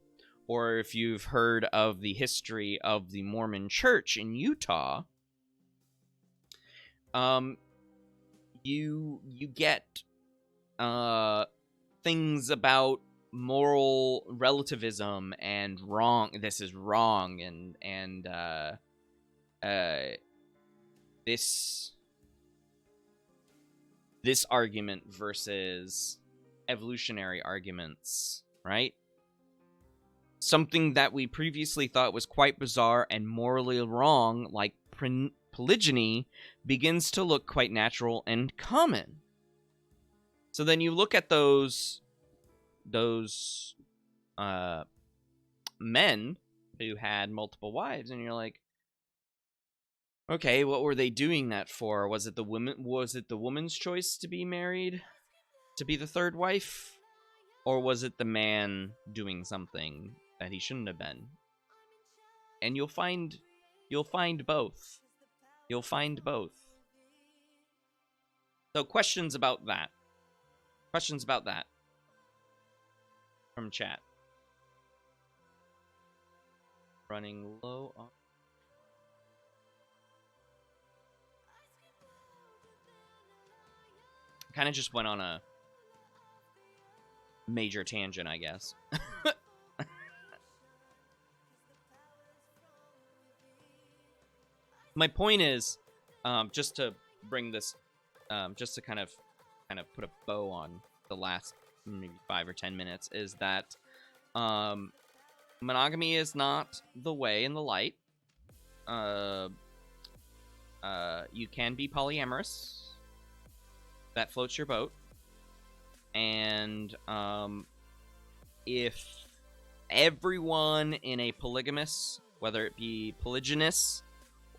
or if you've heard of the history of the Mormon Church in Utah, you get things about moral relativism and wrong. This is wrong, and this argument versus evolutionary arguments, right? Something that we previously thought was quite bizarre and morally wrong, like polygyny, begins to look quite natural and common. So then you look at those men who had multiple wives, and you're like, okay, what were they doing that for? Was it the woman's choice to be married, to be the third wife, or was it the man doing something that he shouldn't have been? And you'll find both. You'll find both. So questions about that. Questions about that from chat. Running low on. Kind of just went on a major tangent, I guess. My point is, just to bring this, just to kind of put a bow on the last maybe 5 or 10 minutes, is that monogamy is not the way in the light. You can be polyamorous. That floats your boat. And if everyone in a polygamous, whether it be polygynous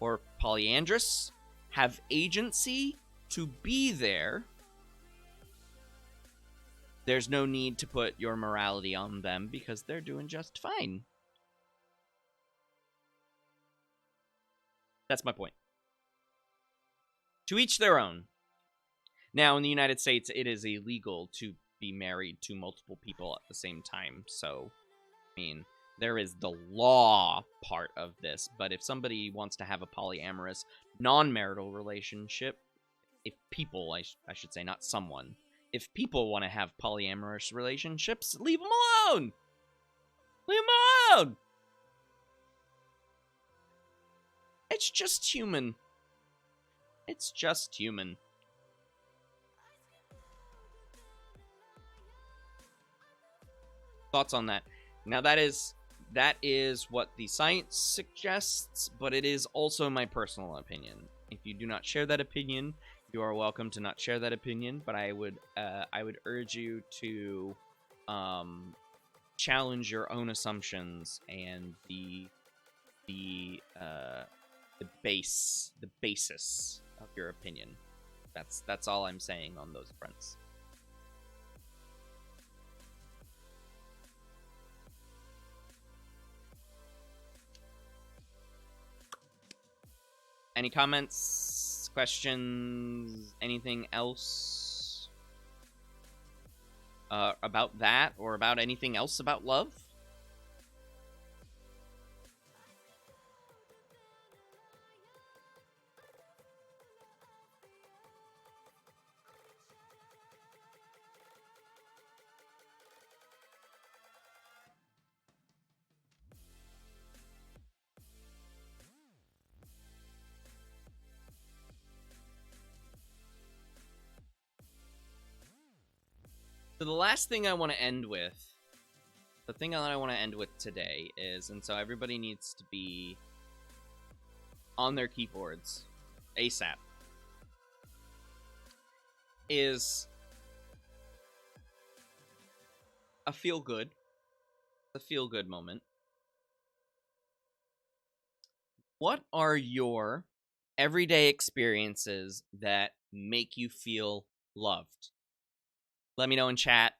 or polyandrous, have agency to be there, there's no need to put your morality on them because they're doing just fine. That's my point. To each their own. Now, in the United States, it is illegal to be married to multiple people at the same time. So, I mean, there is the law part of this. But if somebody wants to have a polyamorous, non-marital relationship, if people, I should say, not someone, if people want to have polyamorous relationships, leave them alone! Leave them alone! It's just human. It's just human. Thoughts on that? Now that is what the science suggests, but it is also my personal opinion. If you do not share that opinion, you are welcome to not share that opinion, but I would urge you to challenge your own assumptions and the basis of your opinion. That's all I'm saying on those fronts. Any comments, questions, anything else about that, or about anything else about love? So the last thing I want to end with, the thing that I want to end with today is, and so everybody needs to be on their keyboards ASAP, is a feel-good moment. What are your everyday experiences that make you feel loved? Let me know in chat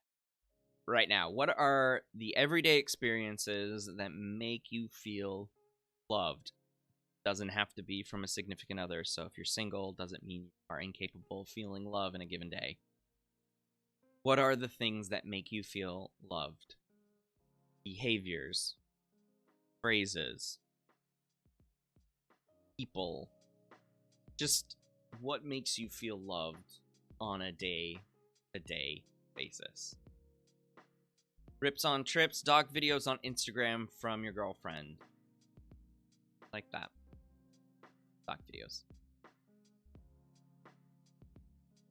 right now. What are the everyday experiences that make you feel loved? Doesn't have to be from a significant other, so if you're single, doesn't mean you are incapable of feeling love in a given day. What are the things that make you feel loved? Behaviors, phrases, people. Just what makes you feel loved on a day-to-day basis. Rips on trips, dog videos on Instagram from your girlfriend. Like that. Dog videos.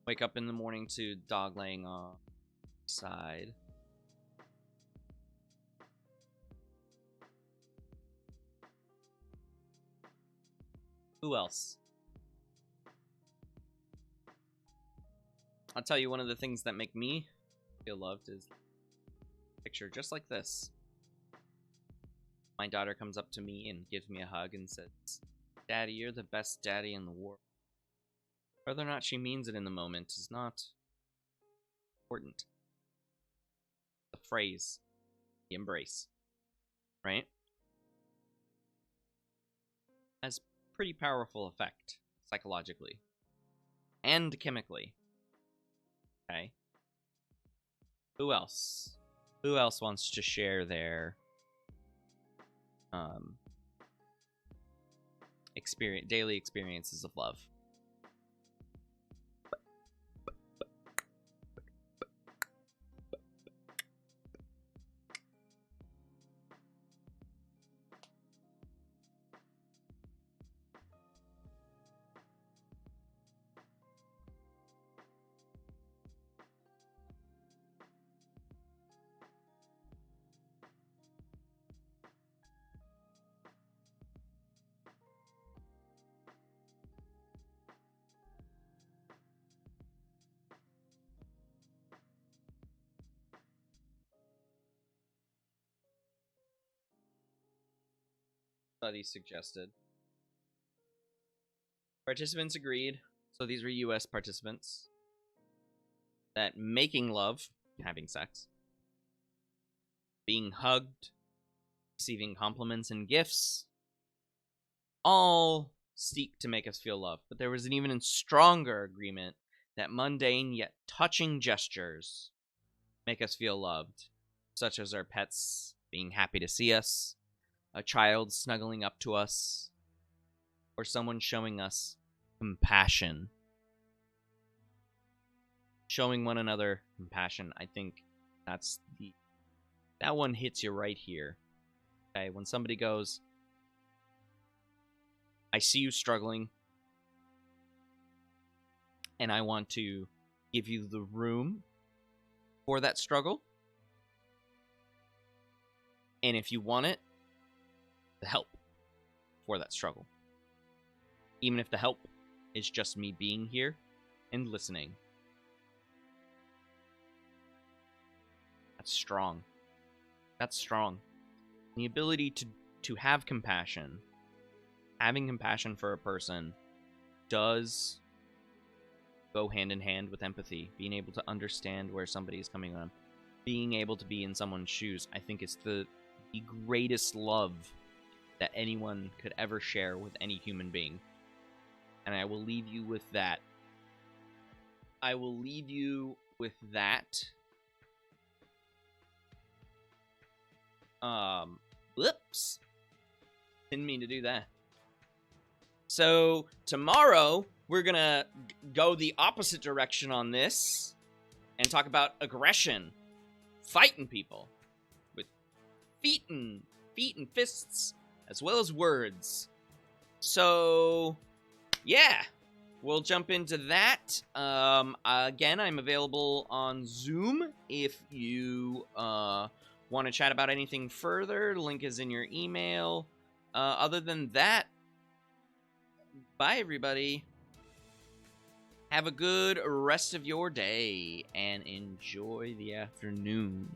Wake up in the morning to dog laying on the side. Who else? I'll tell you, one of the things that make me feel loved is a picture just like this. My daughter comes up to me and gives me a hug and says, "Daddy, you're the best daddy in the world." Whether or not she means it in the moment is not important. The phrase, the embrace, right? Has pretty powerful effect psychologically and chemically. Okay. Who else? Who else wants to share their daily experiences of love? Study suggested. Participants agreed, so these were US participants, that making love, having sex, being hugged, receiving compliments and gifts, all seek to make us feel loved. But there was an even stronger agreement that mundane yet touching gestures make us feel loved, such as our pets being happy to see us, a child snuggling up to us, or someone showing us compassion showing one another compassion. I think that one hits you right here. Okay, when somebody goes, I see you struggling, and I want to give you the room for that struggle. And if you want it, the help for that struggle. Even if the help is just me being here and listening. That's strong. That's strong. The ability to have compassion, having compassion for a person, does go hand in hand with empathy. Being able to understand where somebody is coming from, being able to be in someone's shoes, I think is the greatest love that anyone could ever share with any human being. And I will leave you with that. I will leave you with that. Whoops. Didn't mean to do that. So, tomorrow, we're gonna go the opposite direction on this and talk about aggression. Fighting people. With feet and fists, as well as words. So, yeah. We'll jump into that. Again, I'm available on Zoom if you want to chat about anything further. The link is in your email. Other than that, bye, everybody. Have a good rest of your day and enjoy the afternoon.